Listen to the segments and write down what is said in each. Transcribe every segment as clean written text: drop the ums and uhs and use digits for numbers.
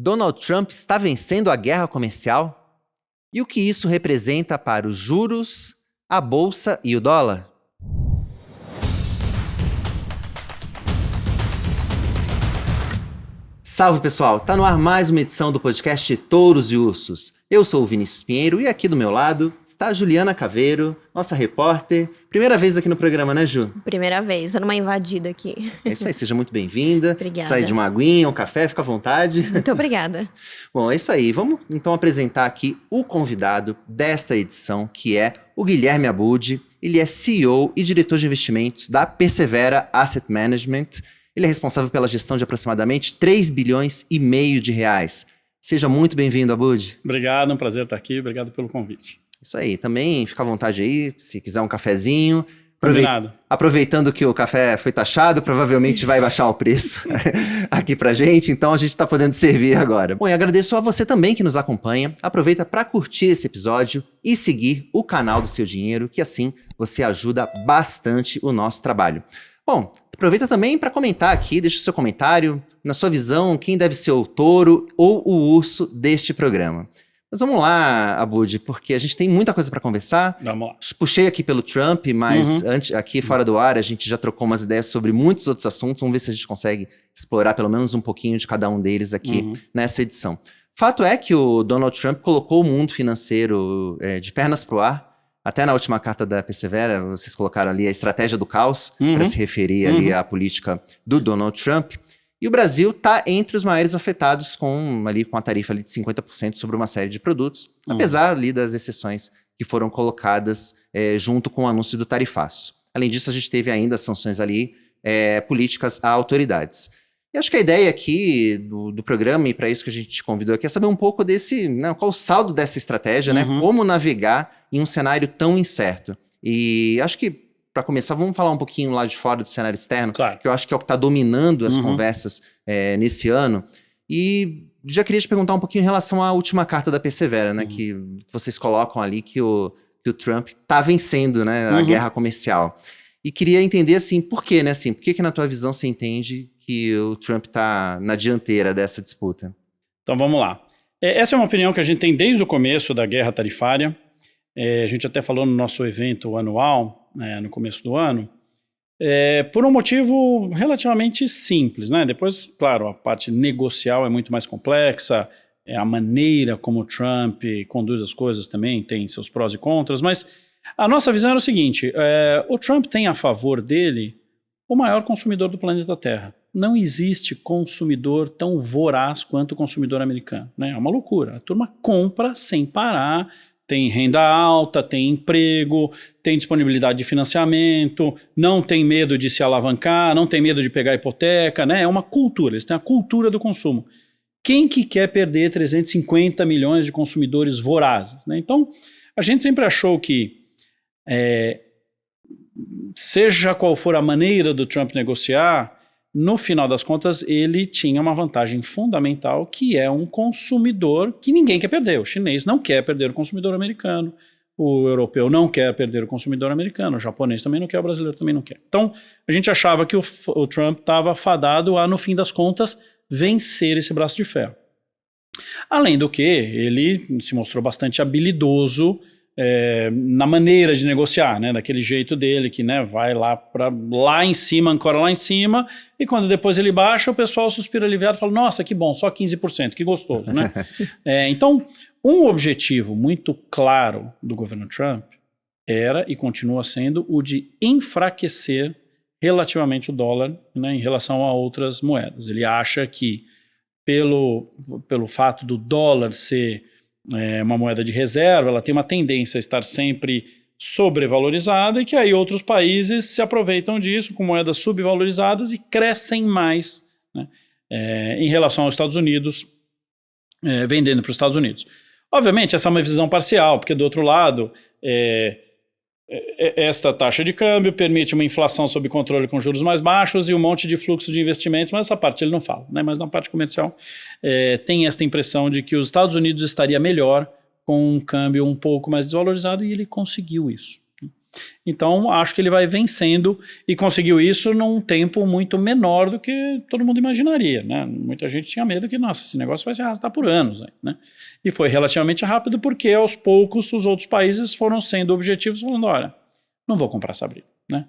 Donald Trump está vencendo a guerra comercial? E o que isso representa para os juros, a bolsa e o dólar? Salve pessoal, tá no ar mais uma edição do podcast Touros e Ursos. Eu sou o Vinícius Pinheiro e aqui do meu lado está a Juliana Caveiro, nossa repórter. Primeira vez aqui no programa, né, Ju? Primeira vez, dando uma invadida aqui. É isso aí, seja muito bem-vinda. Obrigada. Sai de uma aguinha, um café, fica à vontade. Muito obrigada. Bom, é isso aí. Vamos então apresentar aqui o convidado desta edição, que é o Guilherme Abud. Ele é CEO e diretor de investimentos da Persevera Asset Management. Ele é responsável pela gestão de aproximadamente 3 bilhões e meio de reais. Seja muito bem-vindo, Abud. Obrigado, é um prazer estar aqui. Obrigado pelo convite. Isso aí. Também fica à vontade aí, se quiser um cafezinho. Combinado. Aproveitando que o café foi taxado, provavelmente vai baixar o preço aqui pra gente, então a gente tá podendo servir agora. Bom, e agradeço a você também que nos acompanha. Aproveita para curtir esse episódio e seguir o canal do Seu Dinheiro, que assim você ajuda bastante o nosso trabalho. Bom, aproveita também para comentar aqui, deixa o seu comentário, na sua visão, quem deve ser o touro ou o urso deste programa. Mas vamos lá, Abud, porque a gente tem muita coisa para conversar. Vamos lá. Puxei aqui pelo Trump, mas antes, aqui fora do ar a gente já trocou umas ideias sobre muitos outros assuntos. Vamos ver se a gente consegue explorar pelo menos um pouquinho de cada um deles aqui nessa edição. Fato é que o Donald Trump colocou o mundo financeiro de pernas pro ar. Até na última carta da Persevera, vocês colocaram ali a estratégia do caos para se referir ali à política do Donald Trump. E o Brasil está entre os maiores afetados com a tarifa ali de 50% sobre uma série de produtos, apesar ali das exceções que foram colocadas junto com o anúncio do tarifaço. Além disso, a gente teve ainda sanções ali políticas a autoridades. E acho que a ideia aqui do programa, e para isso que a gente te convidou aqui, é saber um pouco desse, né, qual o saldo dessa estratégia, né? Como navegar em um cenário tão incerto. E acho que, para começar, vamos falar um pouquinho lá de fora do cenário externo, claro, que eu acho que é o que está dominando as conversas nesse ano. E já queria te perguntar um pouquinho em relação à última carta da Persevera, né? Que vocês colocam ali que o Trump está vencendo, né, a guerra comercial. E queria entender, assim, por quê, né? Assim, por que na tua visão você entende que o Trump está na dianteira dessa disputa? Então vamos lá. Essa é uma opinião que a gente tem desde o começo da guerra tarifária. A gente até falou no nosso evento anual, no começo do ano, por um motivo relativamente simples, né? Depois, claro, a parte negocial é muito mais complexa, a maneira como o Trump conduz as coisas também tem seus prós e contras, mas a nossa visão era o seguinte, o Trump tem a favor dele o maior consumidor do planeta Terra. Não existe consumidor tão voraz quanto o consumidor americano, né? É uma loucura. A turma compra sem parar, tem renda alta, tem emprego, tem disponibilidade de financiamento, não tem medo de se alavancar, não tem medo de pegar hipoteca, né? É uma cultura, eles têm a cultura do consumo. Quem que quer perder 350 milhões de consumidores vorazes, né? Então, a gente sempre achou que seja qual for a maneira do Trump negociar, no final das contas ele tinha uma vantagem fundamental, que é um consumidor que ninguém quer perder. O chinês não quer perder o consumidor americano, o europeu não quer perder o consumidor americano, o japonês também não quer, o brasileiro também não quer. Então a gente achava que o Trump estava fadado a, no fim das contas, vencer esse braço de ferro. Além do que, ele se mostrou bastante habilidoso na maneira de negociar, né, daquele jeito dele que, né, vai lá em cima, ancora lá em cima, e quando depois ele baixa, o pessoal suspira aliviado e fala, nossa, que bom, só 15%, que gostoso, né? Então, um objetivo muito claro do governo Trump era e continua sendo o de enfraquecer relativamente o dólar, né, em relação a outras moedas. Ele acha que pelo fato do dólar ser uma moeda de reserva, ela tem uma tendência a estar sempre sobrevalorizada e que aí outros países se aproveitam disso com moedas subvalorizadas e crescem mais, né, em relação aos Estados Unidos, vendendo para os Estados Unidos. Obviamente essa é uma visão parcial, porque do outro lado esta taxa de câmbio permite uma inflação sob controle com juros mais baixos e um monte de fluxo de investimentos, mas essa parte ele não fala, né? Mas na parte comercial tem esta impressão de que os Estados Unidos estaria melhor com um câmbio um pouco mais desvalorizado e ele conseguiu isso. Então, acho que ele vai vencendo e conseguiu isso num tempo muito menor do que todo mundo imaginaria, né? Muita gente tinha medo que, nossa, esse negócio vai se arrastar por anos, né? E foi relativamente rápido porque, aos poucos, os outros países foram sendo objetivos, falando, olha, não vou comprar essa briga, né?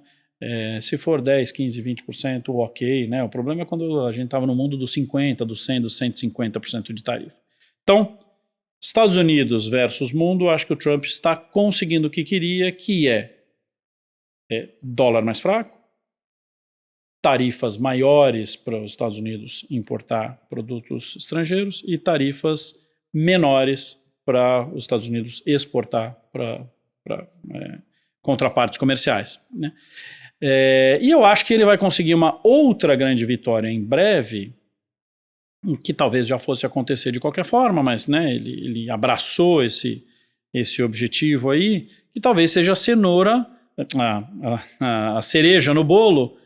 Se for 10, 15, 20%, ok, né? O problema é quando a gente estava no mundo dos 50%, dos 100%, dos 150% de tarifa. Então, Estados Unidos versus mundo, acho que o Trump está conseguindo o que queria, que é dólar mais fraco, tarifas maiores para os Estados Unidos importar produtos estrangeiros e tarifas menores para os Estados Unidos exportar para contrapartes comerciais, né? E eu acho que ele vai conseguir uma outra grande vitória em breve, que talvez já fosse acontecer de qualquer forma, mas, né, ele abraçou esse objetivo aí, que talvez seja a cenoura, a cereja no bolo,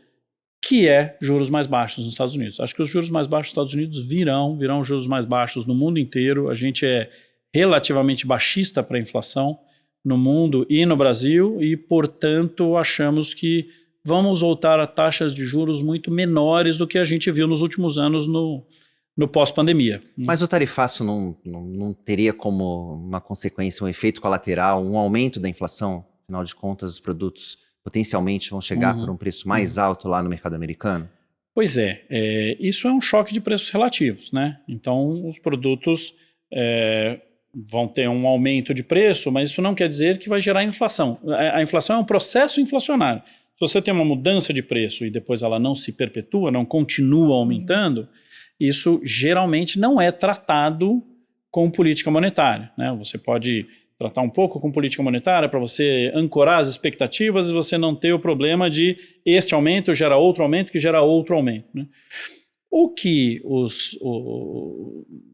que é juros mais baixos nos Estados Unidos. Acho que os juros mais baixos nos Estados Unidos virão juros mais baixos no mundo inteiro. A gente é relativamente baixista para a inflação no mundo e no Brasil e, portanto, achamos que vamos voltar a taxas de juros muito menores do que a gente viu nos últimos anos no pós-pandemia. Mas o tarifaço não teria como uma consequência, um efeito colateral, um aumento da inflação? Afinal de contas, os produtos potencialmente vão chegar por um preço mais alto lá no mercado americano? Pois isso é um choque de preços relativos, né? Então, os produtos vão ter um aumento de preço, mas isso não quer dizer que vai gerar inflação. A inflação é um processo inflacionário. Se você tem uma mudança de preço e depois ela não se perpetua, não continua aumentando, isso geralmente não é tratado com política monetária, né? Você pode tratar um pouco com política monetária para você ancorar as expectativas e você não ter o problema de este aumento gera outro aumento que gera outro aumento, né? O que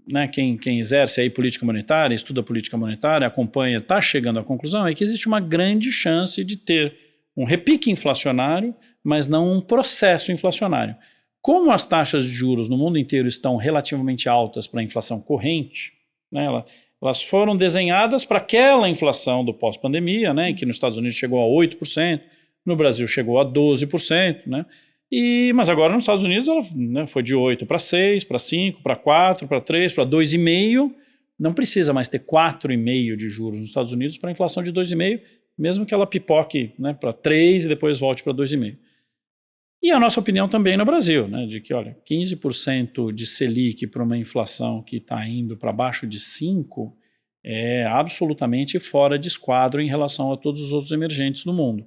né, quem exerce aí política monetária, estuda política monetária, acompanha, está chegando à conclusão é que existe uma grande chance de ter um repique inflacionário, mas não um processo inflacionário. Como as taxas de juros no mundo inteiro estão relativamente altas para a inflação corrente, né, elas foram desenhadas para aquela inflação do pós-pandemia, né, que nos Estados Unidos chegou a 8%, no Brasil chegou a 12%, né, mas agora nos Estados Unidos ela, né, foi de 8 para 6, para 5, para 4, para 3, para 2,5%. Não precisa mais ter 4,5% de juros nos Estados Unidos para a inflação de 2,5%, mesmo que ela pipoque, né, para 3 e depois volte para 2,5%. E a nossa opinião também no Brasil, né, de que, olha, 15% de Selic para uma inflação que está indo para baixo de 5% é absolutamente fora de esquadro em relação a todos os outros emergentes do mundo.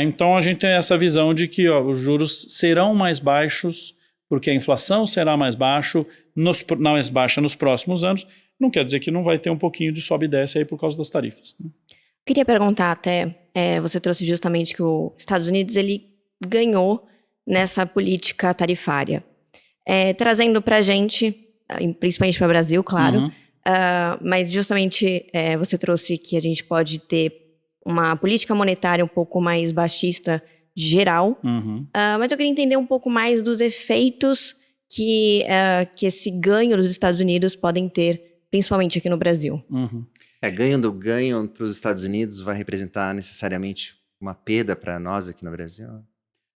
Então a gente tem essa visão de que os juros serão mais baixos porque a inflação será mais baixa nos próximos anos. Não quer dizer que não vai ter um pouquinho de sobe e desce aí por causa das tarifas, né? Queria perguntar até, você trouxe justamente que os Estados Unidos ele ganhou nessa política tarifária. Trazendo para a gente, principalmente para o Brasil, claro, mas justamente você trouxe que a gente pode ter uma política monetária um pouco mais baixista geral, mas eu queria entender um pouco mais dos efeitos que esse ganho dos Estados Unidos podem ter, principalmente aqui no Brasil. Ganho para os Estados Unidos vai representar necessariamente uma perda para nós aqui no Brasil?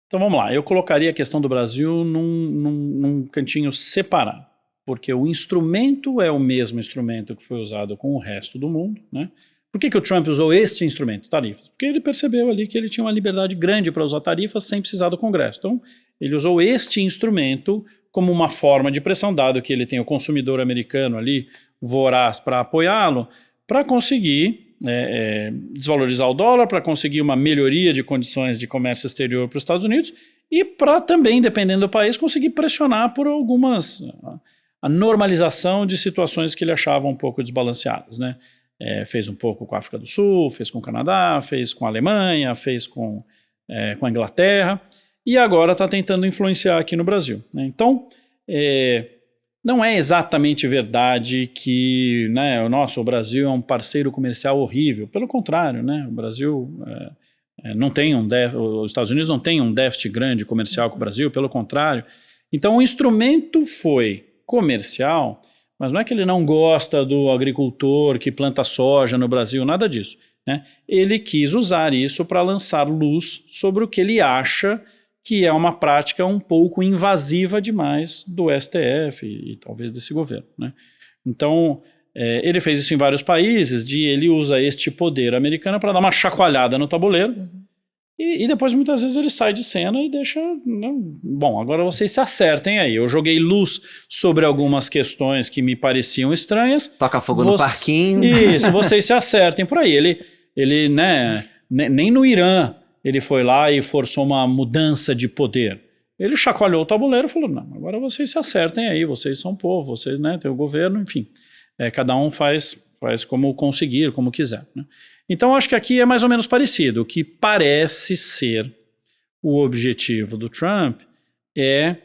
Então vamos lá, eu colocaria a questão do Brasil num cantinho separado, porque o instrumento é o mesmo instrumento que foi usado com o resto do mundo, né? Por que o Trump usou este instrumento, tarifas? Porque ele percebeu ali que ele tinha uma liberdade grande para usar tarifas sem precisar do Congresso. Então ele usou este instrumento como uma forma de pressão, dado que ele tem o consumidor americano ali voraz para apoiá-lo, para conseguir desvalorizar o dólar, para conseguir uma melhoria de condições de comércio exterior para os Estados Unidos e para também, dependendo do país, conseguir pressionar por a normalização de situações que ele achava um pouco desbalanceadas, né? Fez um pouco com a África do Sul, fez com o Canadá, fez com a Alemanha, fez com a Inglaterra e agora está tentando influenciar aqui no Brasil, né? Então, não é exatamente verdade que, né, o Brasil é um parceiro comercial horrível. Pelo contrário, né, o Brasil não tem os Estados Unidos não tem um déficit grande comercial com o Brasil, pelo contrário. Então o instrumento foi comercial, mas não é que ele não gosta do agricultor que planta soja no Brasil, nada disso. né? Ele quis usar isso para lançar luz sobre o que ele acha que é uma prática um pouco invasiva demais do STF e talvez desse governo, né? Então, ele fez isso em vários países, ele usa este poder americano para dar uma chacoalhada no tabuleiro, e depois muitas vezes ele sai de cena e deixa, né, bom, agora vocês se acertem aí, eu joguei luz sobre algumas questões que me pareciam estranhas. Toca fogo no parquinho. Isso, vocês se acertem por aí. Ele, né, nem no Irã ele foi lá e forçou uma mudança de poder. Ele chacoalhou o tabuleiro e falou, não, agora vocês se acertem aí, vocês são povo, vocês, né, tem o governo, enfim. Cada um faz como conseguir, como quiser, né? Então, acho que aqui é mais ou menos parecido. O que parece ser o objetivo do Trump é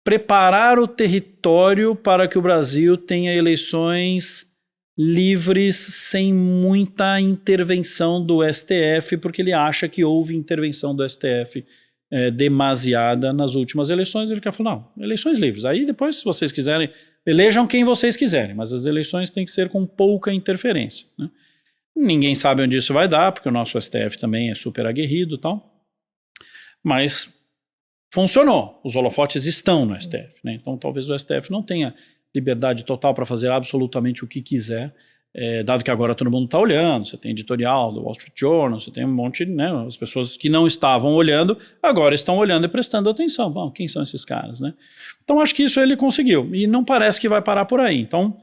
preparar o território para que o Brasil tenha eleições livres, sem muita intervenção do STF, porque ele acha que houve intervenção do STF demasiada nas últimas eleições. Ele quer falar, não, eleições livres. Aí depois, se vocês quiserem, elejam quem vocês quiserem, mas as eleições têm que ser com pouca interferência, né? Ninguém sabe onde isso vai dar, porque o nosso STF também é super aguerrido e tal, mas funcionou, os holofotes estão no STF, né? Então talvez o STF não tenha liberdade total para fazer absolutamente o que quiser, dado que agora todo mundo está olhando, você tem editorial do Wall Street Journal, você tem um monte, né, as pessoas que não estavam olhando, agora estão olhando e prestando atenção. Bom, quem são esses caras, né? Então acho que isso ele conseguiu, e não parece que vai parar por aí. Então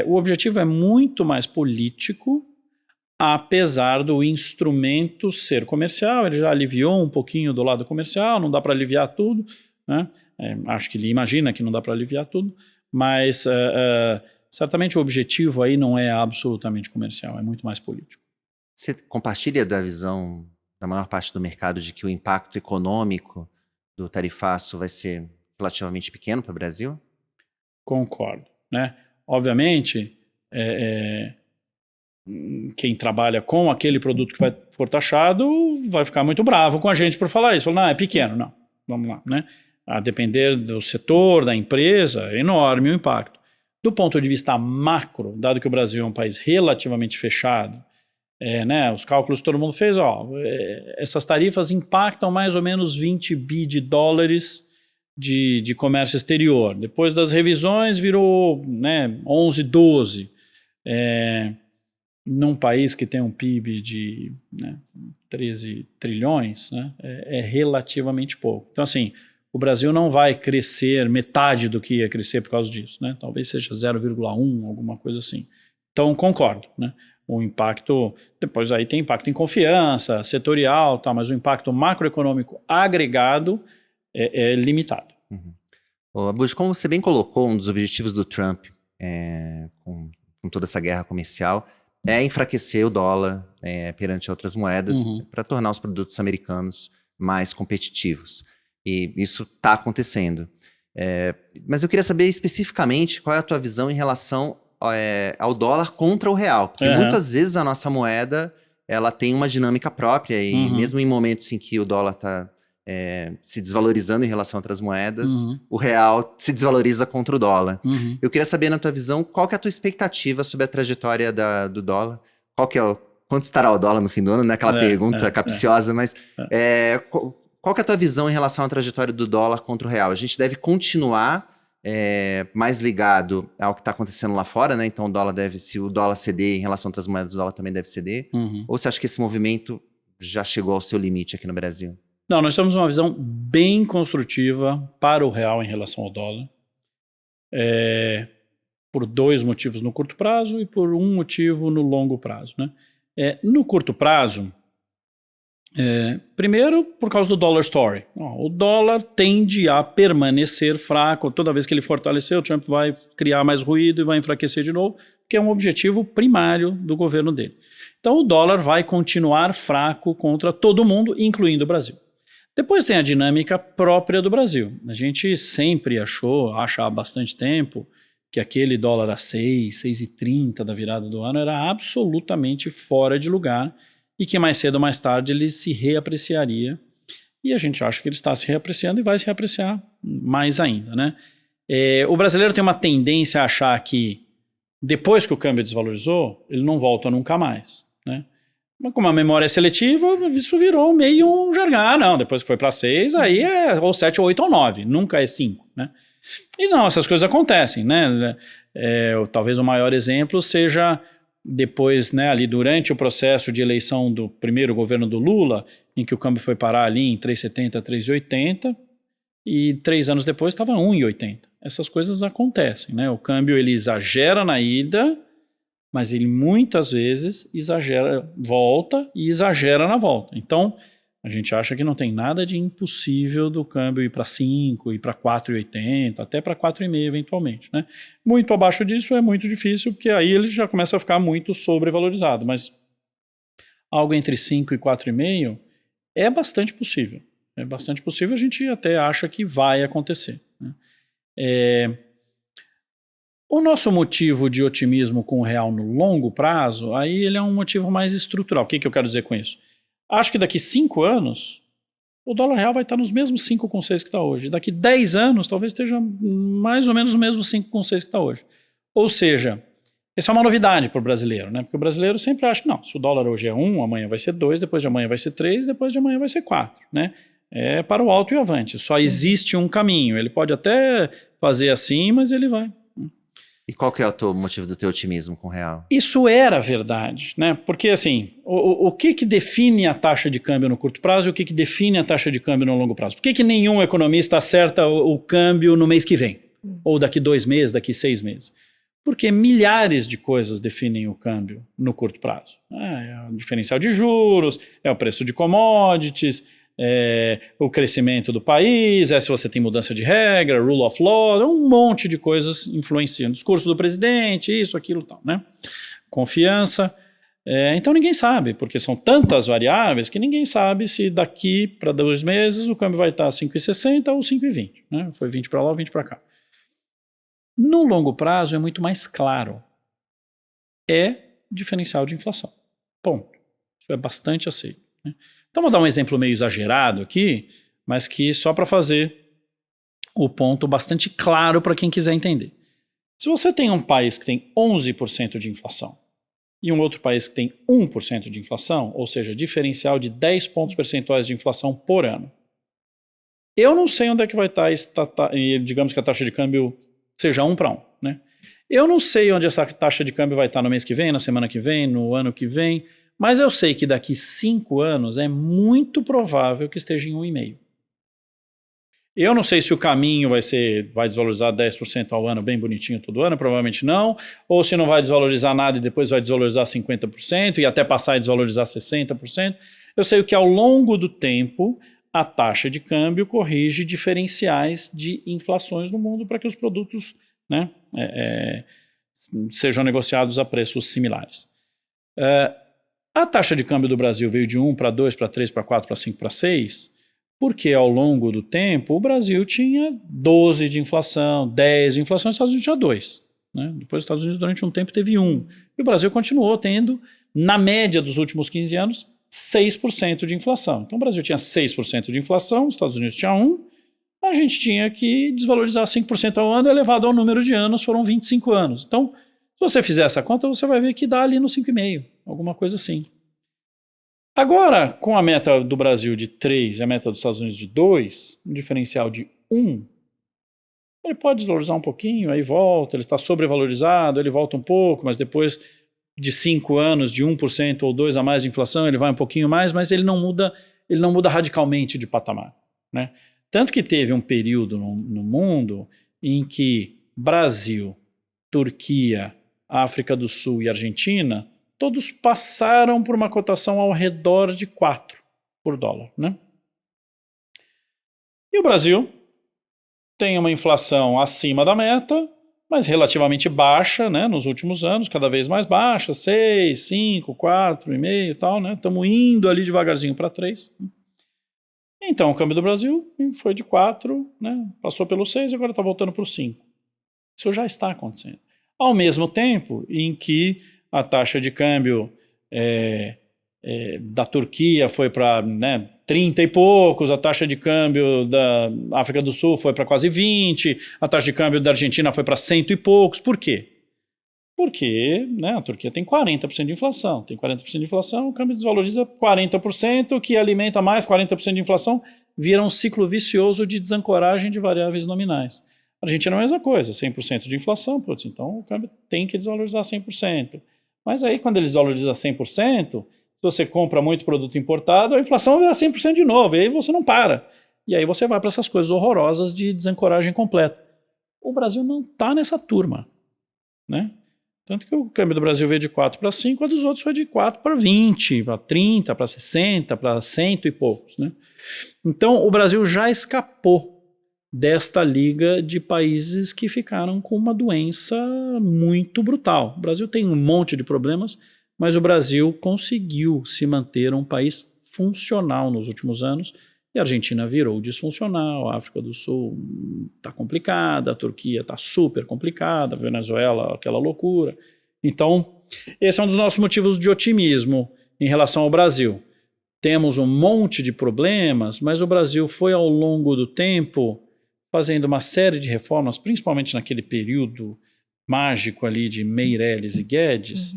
o objetivo é muito mais político, apesar do instrumento ser comercial. Ele já aliviou um pouquinho do lado comercial, não dá para aliviar tudo, né? Acho que ele imagina que não dá para aliviar tudo, mas certamente o objetivo aí não é absolutamente comercial, é muito mais político. Você compartilha da visão da maior parte do mercado de que o impacto econômico do tarifaço vai ser relativamente pequeno para o Brasil? Concordo, né? Obviamente, quem trabalha com aquele produto que for taxado vai ficar muito bravo com a gente por falar isso. Falar, não, é pequeno. Não, vamos lá, né? A depender do setor, da empresa, é enorme o impacto. Do ponto de vista macro, dado que o Brasil é um país relativamente fechado, né, os cálculos que todo mundo fez, essas tarifas impactam mais ou menos 20 bi de dólares de comércio exterior. Depois das revisões virou, né, 11, 12. Num país que tem um PIB de, né, 13 trilhões, né, é relativamente pouco. Então, assim, o Brasil não vai crescer metade do que ia crescer por causa disso, né? Talvez seja 0,1, alguma coisa assim. Então, concordo, né? O impacto, depois aí tem impacto em confiança, setorial, tá, mas o impacto macroeconômico agregado é limitado. Uhum. Abud, como você bem colocou, um dos objetivos do Trump com toda essa guerra comercial é enfraquecer o dólar perante outras moedas, para tornar os produtos americanos mais competitivos. E isso está acontecendo. Mas eu queria saber especificamente qual é a tua visão em relação ao dólar contra o real. Porque muitas vezes a nossa moeda ela tem uma dinâmica própria e mesmo em momentos em que o dólar está se desvalorizando em relação a outras moedas, o real se desvaloriza contra o dólar. Eu queria saber, na tua visão, qual que é a tua expectativa sobre a trajetória do dólar? Quanto estará o dólar no fim do ano? Não é aquela pergunta capciosa, mas qual que é a tua visão em relação à trajetória do dólar contra o real? A gente deve continuar mais ligado ao que está acontecendo lá fora, né? Então se o dólar ceder em relação a outras moedas, o dólar também deve ceder? Ou você acha que esse movimento já chegou ao seu limite aqui no Brasil? Não, nós temos uma visão bem construtiva para o real em relação ao dólar, por dois motivos no curto prazo e por um motivo no longo prazo, né? No curto prazo, primeiro, por causa do dollar story. O dólar tende a permanecer fraco. Toda vez que ele fortalecer, o Trump vai criar mais ruído e vai enfraquecer de novo, que é um objetivo primário do governo dele. Então o dólar vai continuar fraco contra todo mundo, incluindo o Brasil. Depois tem a dinâmica própria do Brasil. A gente sempre acha há bastante tempo, que aquele dólar a 6,30 da virada do ano era absolutamente fora de lugar, e que mais cedo ou mais tarde ele se reapreciaria, e a gente acha que ele está se reapreciando e vai se reapreciar mais ainda, né? O brasileiro tem uma tendência a achar que Depois que o câmbio desvalorizou, ele não volta nunca mais, né? Mas como a memória é seletiva, isso virou meio um jargão. Não, depois que foi para 6, aí é ou 7, ou 8 ou 9, nunca é 5, né? E não, essas coisas acontecem, né? Talvez o maior exemplo seja depois, né, ali durante o processo de eleição do primeiro governo do Lula, em que o câmbio foi parar ali em 3,70, 3,80, e 3 anos depois estava 1,80. Essas coisas acontecem, né? O câmbio ele exagera na ida, mas ele muitas vezes exagera, volta e exagera na volta. Então, a gente acha que não tem nada de impossível do câmbio ir para 5, ir para 4,80, até para 4,5 eventualmente, né? Muito abaixo disso é muito difícil, porque aí ele já começa a ficar muito sobrevalorizado, mas algo entre 5 e 4,5 é bastante possível. É bastante possível, a gente até acha que vai acontecer, né? O nosso motivo de otimismo com o real no longo prazo, aí ele é um motivo mais estrutural. O que eu quero dizer com isso? Acho que daqui 5 anos, o dólar real vai estar nos mesmos 5,6 que está hoje. Daqui 10 anos, talvez esteja mais ou menos no mesmo 5,6 que está hoje. Ou seja, essa é uma novidade para o brasileiro, né? Porque o brasileiro sempre acha que não, se o dólar hoje é 1, amanhã vai ser 2, depois de amanhã vai ser 3, depois de amanhã vai ser 4, né? É para o alto e avante. Só existe um caminho. Ele pode até fazer assim, mas ele vai. E qual que é o motivo do teu otimismo com o real? Isso era verdade, né? Porque assim, o que define a taxa de câmbio no curto prazo e o que define a taxa de câmbio no longo prazo? Por que nenhum economista acerta o câmbio no mês que vem? Ou daqui 2 meses, daqui 6 meses? Porque milhares de coisas definem o câmbio no curto prazo. É o diferencial de juros, é o preço de commodities, o crescimento do país, se você tem mudança de regra, rule of law, um monte de coisas influenciando. Discurso do presidente, isso, aquilo, tal, né? Confiança. Então ninguém sabe, porque são tantas variáveis que ninguém sabe se daqui para 2 meses o câmbio vai estar 5,60 ou 5,20, né? Foi 20 para lá ou 20 para cá. No longo prazo é muito mais claro. É diferencial de inflação. Ponto. Isso é bastante aceito, né? Então vou dar um exemplo meio exagerado aqui, mas que só para fazer o ponto bastante claro para quem quiser entender. Se você tem um país que tem 11% de inflação e um outro país que tem 1% de inflação, ou seja, diferencial de 10 pontos percentuais de inflação por ano, eu não sei onde é que vai estar, digamos que a taxa de câmbio seja 1 para 1, né? Eu não sei onde essa taxa de câmbio vai estar no mês que vem, na semana que vem, no ano que vem, mas eu sei que daqui 5 anos é muito provável que esteja em 1,5. Eu não sei se o caminho vai desvalorizar 10% ao ano, bem bonitinho todo ano, provavelmente não, ou se não vai desvalorizar nada e depois vai desvalorizar 50% e até passar a desvalorizar 60%. Eu sei que ao longo do tempo a taxa de câmbio corrige diferenciais de inflações no mundo para que os produtos, né, sejam negociados a preços similares. A taxa de câmbio do Brasil veio de 1 para 2, para 3, para 4, para 5, para 6, porque ao longo do tempo o Brasil tinha 12 de inflação, 10 de inflação, e os Estados Unidos tinha 2. Né? Depois os Estados Unidos durante um tempo teve 1. E o Brasil continuou tendo, na média dos últimos 15 anos, 6% de inflação. Então o Brasil tinha 6% de inflação, os Estados Unidos tinha 1, a gente tinha que desvalorizar 5% ao ano, elevado ao número de anos, foram 25 anos. Então, se você fizer essa conta, você vai ver que dá ali no 5,5, alguma coisa assim. Agora, com a meta do Brasil de 3 e a meta dos Estados Unidos de 2, um diferencial de 1, ele pode desvalorizar um pouquinho, aí volta, ele está sobrevalorizado, ele volta um pouco, mas depois de 5 anos, de 1% ou 2% a mais de inflação, ele vai um pouquinho mais, mas ele não muda radicalmente de patamar, né? Tanto que teve um período no mundo em que Brasil, Turquia, África do Sul e Argentina, todos passaram por uma cotação ao redor de 4 por dólar, né? E o Brasil tem uma inflação acima da meta, mas relativamente baixa, né, nos últimos anos, cada vez mais baixa, 6, 5, 4,5 e tal, né? Estamos indo ali devagarzinho para 3. Então o câmbio do Brasil foi de 4, né, passou pelo 6 e agora está voltando para o 5. Isso já está acontecendo. Ao mesmo tempo em que a taxa de câmbio da Turquia foi para, né, 30 e poucos, a taxa de câmbio da África do Sul foi para quase 20, a taxa de câmbio da Argentina foi para 100 e poucos. Por quê? Porque, né, a Turquia tem 40% de inflação. Tem 40% de inflação, o câmbio desvaloriza 40%, que alimenta mais 40% de inflação, vira um ciclo vicioso de desancoragem de variáveis nominais. A Argentina é a mesma coisa, 100% de inflação, putz, então o câmbio tem que desvalorizar 100%. Mas aí, quando ele desvaloriza 100%, se você compra muito produto importado, a inflação vai a 100% de novo, e aí você não para. E aí você vai para essas coisas horrorosas de desancoragem completa. O Brasil não está nessa turma, né? Tanto que o câmbio do Brasil veio de 4 para 5, a dos outros foi de 4 para 20, para 30, para 60, para 100 e poucos, né? Então, o Brasil já escapou desta liga de países que ficaram com uma doença muito brutal. O Brasil tem um monte de problemas, mas o Brasil conseguiu se manter um país funcional nos últimos anos, e a Argentina virou disfuncional, a África do Sul está complicada, a Turquia está super complicada, a Venezuela, aquela loucura. Então, esse é um dos nossos motivos de otimismo em relação ao Brasil. Temos um monte de problemas, mas o Brasil foi ao longo do tempo fazendo uma série de reformas, principalmente naquele período mágico ali de Meirelles e Guedes,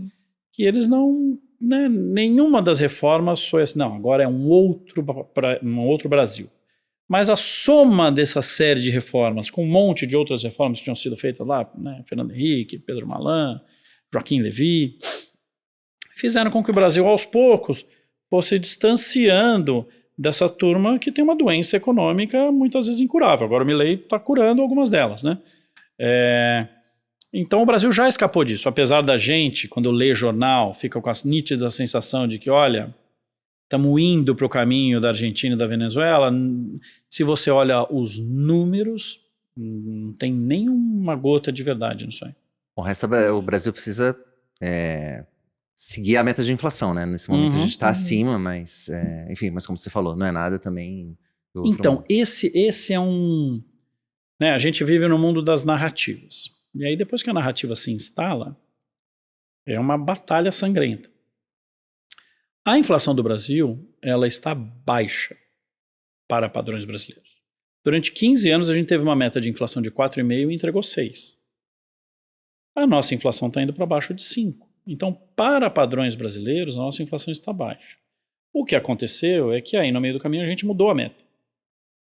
que eles não... Né, nenhuma das reformas foi assim, não, agora é um outro Brasil. Mas a soma dessa série de reformas, com um monte de outras reformas que tinham sido feitas lá, né, Fernando Henrique, Pedro Malan, Joaquim Levy, fizeram com que o Brasil, aos poucos, fosse distanciando dessa turma que tem uma doença econômica muitas vezes incurável. Agora o Milei está curando algumas delas, né? Então o Brasil já escapou disso, apesar da gente, quando lê jornal, fica com a nítida sensação de que, olha, estamos indo para o caminho da Argentina e da Venezuela. Se você olha os números, não tem nenhuma gota de verdade nisso aí. Bom, o Brasil precisa seguir a meta de inflação, né? Nesse momento a gente está acima, mas, enfim, mas como você falou, não é nada também do outro então, mundo. esse é um... Né, a gente vive no mundo das narrativas. E aí, depois que a narrativa se instala, é uma batalha sangrenta. A inflação do Brasil, ela está baixa para padrões brasileiros. Durante 15 anos, a gente teve uma meta de inflação de 4,5% e entregou 6%. A nossa inflação está indo para baixo de 5%. Então, para padrões brasileiros, a nossa inflação está baixa. O que aconteceu é que aí, no meio do caminho, a gente mudou a meta.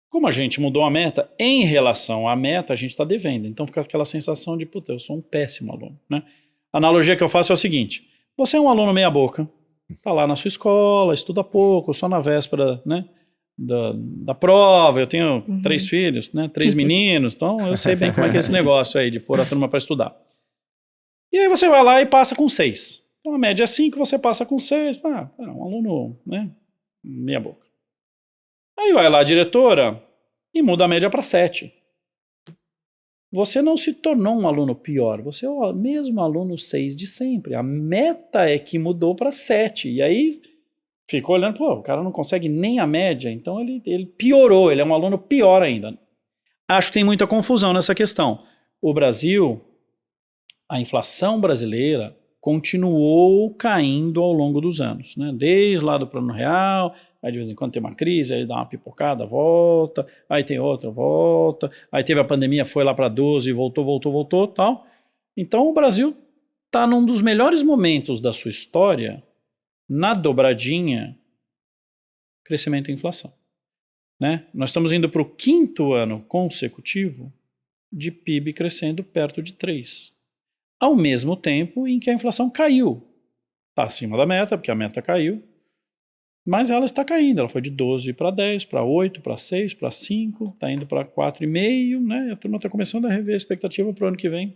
Como a gente mudou a meta, em relação à meta, a gente está devendo. Então fica aquela sensação de, puta, eu sou um péssimo aluno, né? A analogia que eu faço é o seguinte: você é um aluno meia boca, está lá na sua escola, estuda pouco, só na véspera, né, da prova. Eu tenho 3 filhos, né, 3 meninos, então eu sei bem como é que é esse negócio aí de pôr a turma para estudar. E aí você vai lá e passa com 6. Então a média é 5, você passa com 6. É um aluno, né, meia boca. Aí vai lá a diretora e muda a média para 7. Você não se tornou um aluno pior, você é o mesmo aluno 6 de sempre. A meta é que mudou para 7. E aí ficou olhando, pô, o cara não consegue nem a média, então ele piorou, ele é um aluno pior ainda. Acho que tem muita confusão nessa questão. O Brasil, a inflação brasileira continuou caindo ao longo dos anos, né? Desde lá do Plano Real. Aí de vez em quando tem uma crise, aí dá uma pipocada, volta, aí tem outra, volta, aí teve a pandemia, foi lá para 12, voltou, tal. Então o Brasil está num dos melhores momentos da sua história, na dobradinha, crescimento e inflação. Né? Nós estamos indo para o 5º ano consecutivo de PIB crescendo perto de 3%. Ao mesmo tempo em que a inflação caiu. Está acima da meta, porque a meta caiu. Mas ela está caindo, ela foi de 12 para 10, para 8, para 6, para 5, está indo para 4,5, né? A turma está começando a rever a expectativa para o ano que vem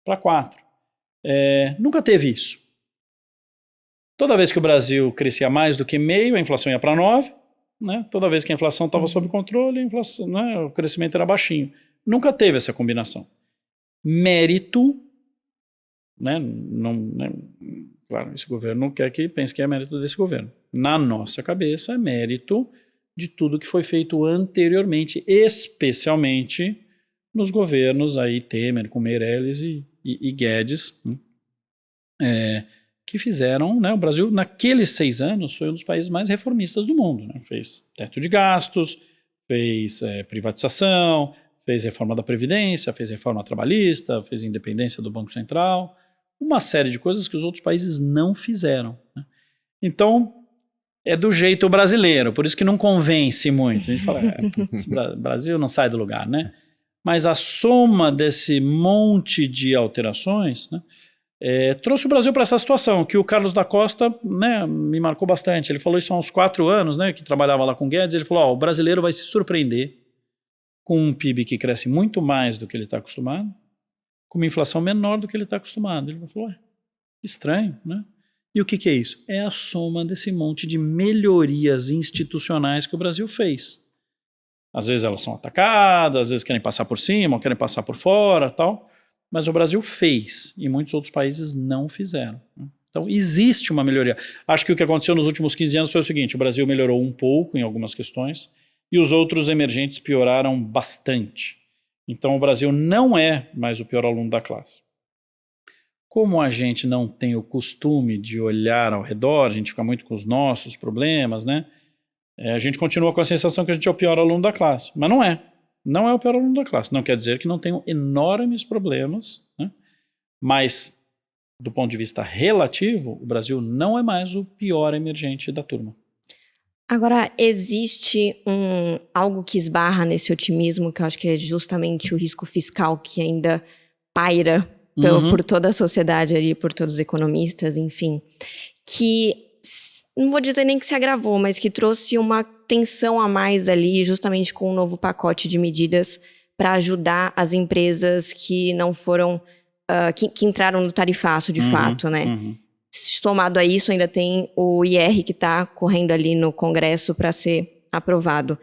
para 4. Nunca teve isso. Toda vez que o Brasil crescia mais do que meio, a inflação ia para 9, né? Toda vez que a inflação estava sob controle, a inflação, né, o crescimento era baixinho. Nunca teve essa combinação. Mérito, né? Claro, esse governo não quer que pense que é mérito desse governo. Na nossa cabeça, é mérito de tudo que foi feito anteriormente, especialmente nos governos aí, Temer, com Meirelles e Guedes, que fizeram, né, o Brasil, naqueles 6 anos, foi um dos países mais reformistas do mundo. Né? Fez teto de gastos, fez privatização, fez reforma da Previdência, fez reforma trabalhista, fez independência do Banco Central. uma série de coisas que os outros países não fizeram, né? Então, é do jeito brasileiro, por isso que não convence muito. A gente fala, Brasil não sai do lugar, né? Mas a soma desse monte de alterações, né, trouxe o Brasil para essa situação, que o Carlos da Costa, né, me marcou bastante. Ele falou isso há uns 4 anos, né, que trabalhava lá com Guedes. Ele falou, o brasileiro vai se surpreender com um PIB que cresce muito mais do que ele está acostumado, com uma inflação menor do que ele está acostumado. Ele falou, estranho, né? E o que é isso? É a soma desse monte de melhorias institucionais que o Brasil fez. Às vezes elas são atacadas, às vezes querem passar por cima, ou querem passar por fora, tal. Mas o Brasil fez, e muitos outros países não fizeram. Então, existe uma melhoria. Acho que o que aconteceu nos últimos 15 anos foi o seguinte, o Brasil melhorou um pouco em algumas questões, e os outros emergentes pioraram bastante. Então, o Brasil não é mais o pior aluno da classe. Como a gente não tem o costume de olhar ao redor, a gente fica muito com os nossos problemas, né? A gente continua com a sensação que a gente é o pior aluno da classe, mas não é. Não é o pior aluno da classe. Não quer dizer que não tenham enormes problemas, né? Mas, do ponto de vista relativo, o Brasil não é mais o pior emergente da turma. Agora, existe algo que esbarra nesse otimismo, que eu acho que é justamente o risco fiscal que ainda paira por toda a sociedade ali, por todos os economistas, enfim, que não vou dizer nem que se agravou, mas que trouxe uma tensão a mais ali, justamente com um novo pacote de medidas para ajudar as empresas que não foram, que entraram no tarifaço de fato, né? Somado a isso, ainda tem o IR que está correndo ali no Congresso para ser aprovado.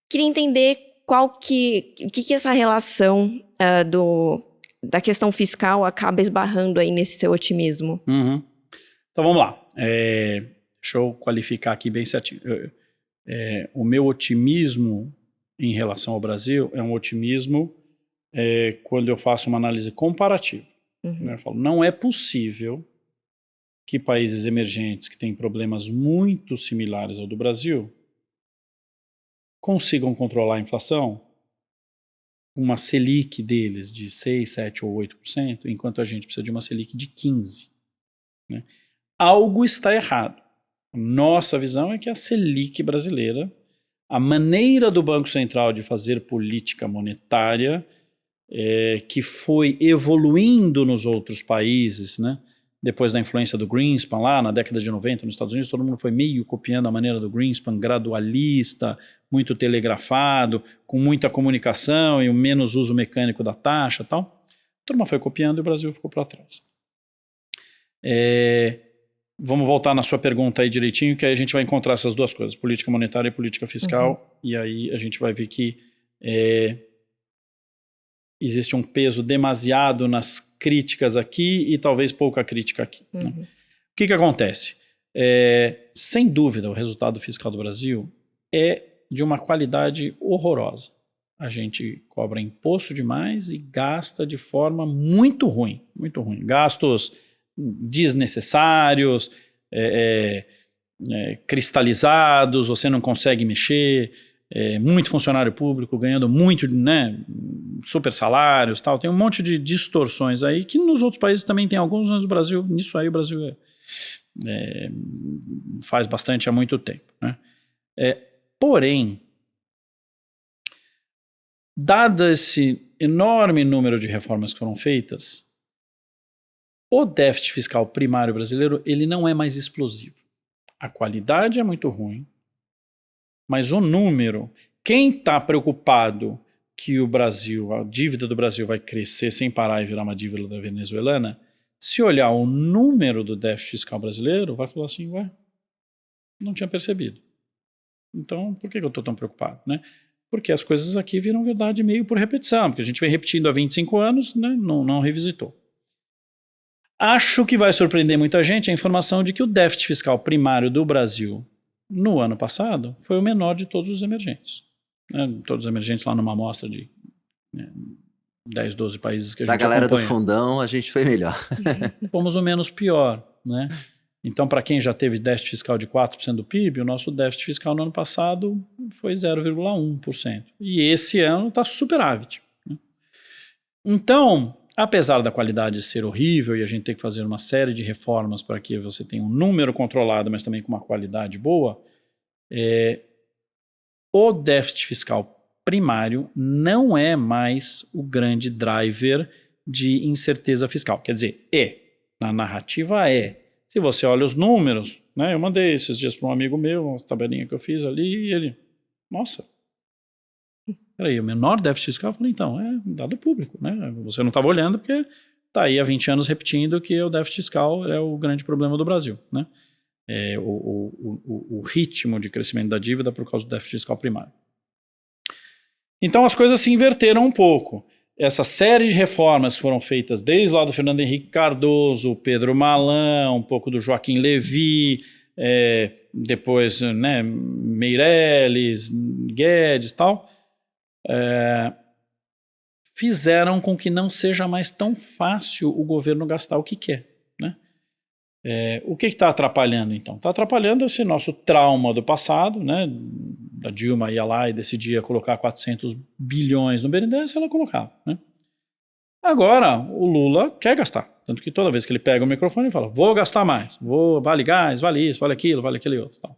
Queria entender o que essa relação da questão fiscal acaba esbarrando aí nesse seu otimismo. Então vamos lá. Deixa eu qualificar aqui bem certinho. O meu otimismo em relação ao Brasil é um otimismo quando eu faço uma análise comparativa. Eu falo, não é possível que países emergentes que têm problemas muito similares ao do Brasil consigam controlar a inflação com uma Selic deles de 6, 7 ou 8%, enquanto a gente precisa de uma Selic de 15%. Né? Algo está errado. Nossa visão é que a Selic brasileira, a maneira do Banco Central de fazer política monetária, que foi evoluindo nos outros países, né? Depois da influência do Greenspan lá na década de 90 nos Estados Unidos, todo mundo foi meio copiando a maneira do Greenspan, gradualista, muito telegrafado, com muita comunicação e o menos uso mecânico da taxa e tal. A turma foi copiando e o Brasil ficou para trás. Vamos voltar na sua pergunta aí direitinho, que aí a gente vai encontrar essas duas coisas, política monetária e política fiscal, e aí a gente vai ver que existe um peso demasiado nas críticas aqui e talvez pouca crítica aqui. Né? O que acontece? Sem dúvida, o resultado fiscal do Brasil é de uma qualidade horrorosa. A gente cobra imposto demais e gasta de forma muito ruim, muito ruim. Gastos desnecessários, cristalizados, você não consegue mexer, muito funcionário público ganhando muito, né, super salários, tal. Tem um monte de distorções aí que nos outros países também tem alguns, mas o Brasil, nisso aí o Brasil faz bastante há muito tempo, né? Porém, dado esse enorme número de reformas que foram feitas, o déficit fiscal primário brasileiro ele não é mais explosivo. A qualidade é muito ruim, mas o número, quem está preocupado que o Brasil, a dívida do Brasil vai crescer sem parar e virar uma dívida da venezuelana, se olhar o número do déficit fiscal brasileiro, vai falar assim, não tinha percebido. Então, por que eu estou tão preocupado, né? Porque as coisas aqui viram verdade meio por repetição, porque a gente vem repetindo há 25 anos, né? Não revisitou. Acho que vai surpreender muita gente a informação de que o déficit fiscal primário do Brasil no ano passado foi o menor de todos os emergentes. Né? Todos os emergentes lá numa amostra de 10, 12 países que a gente acompanha. Da galera do fundão, a gente foi melhor. Fomos o menos pior, né? Então, para quem já teve déficit fiscal de 4% do PIB, o nosso déficit fiscal no ano passado foi 0,1%. E esse ano está superávit. Né? Então, apesar da qualidade ser horrível e a gente ter que fazer uma série de reformas para que você tenha um número controlado, mas também com uma qualidade boa, o déficit fiscal primário não é mais o grande driver de incerteza fiscal. Quer dizer, na narrativa Se você olha os números, né, eu mandei esses dias para um amigo meu, uma tabelinha que eu fiz ali, e ele, nossa, peraí, o menor déficit fiscal? Eu falei, então, é dado público, né? Você não estava olhando porque está aí há 20 anos repetindo que o déficit fiscal é o grande problema do Brasil, né? O ritmo de crescimento da dívida por causa do déficit fiscal primário. Então as coisas se inverteram um pouco. Essa série de reformas que foram feitas desde lá do Fernando Henrique Cardoso, Pedro Malan, um pouco do Joaquim Levy, depois, né, Meirelles, Guedes e tal, fizeram com que não seja mais tão fácil o governo gastar o que quer, né? O que está atrapalhando, então? Está atrapalhando esse nosso trauma do passado, né? A Dilma ia lá e decidia colocar 400 bilhões no BNDES, ela colocava, né? Agora, o Lula quer gastar, tanto que toda vez que ele pega o microfone, ele fala, vou gastar mais, vale gás, vale isso, vale aquele outro, tal.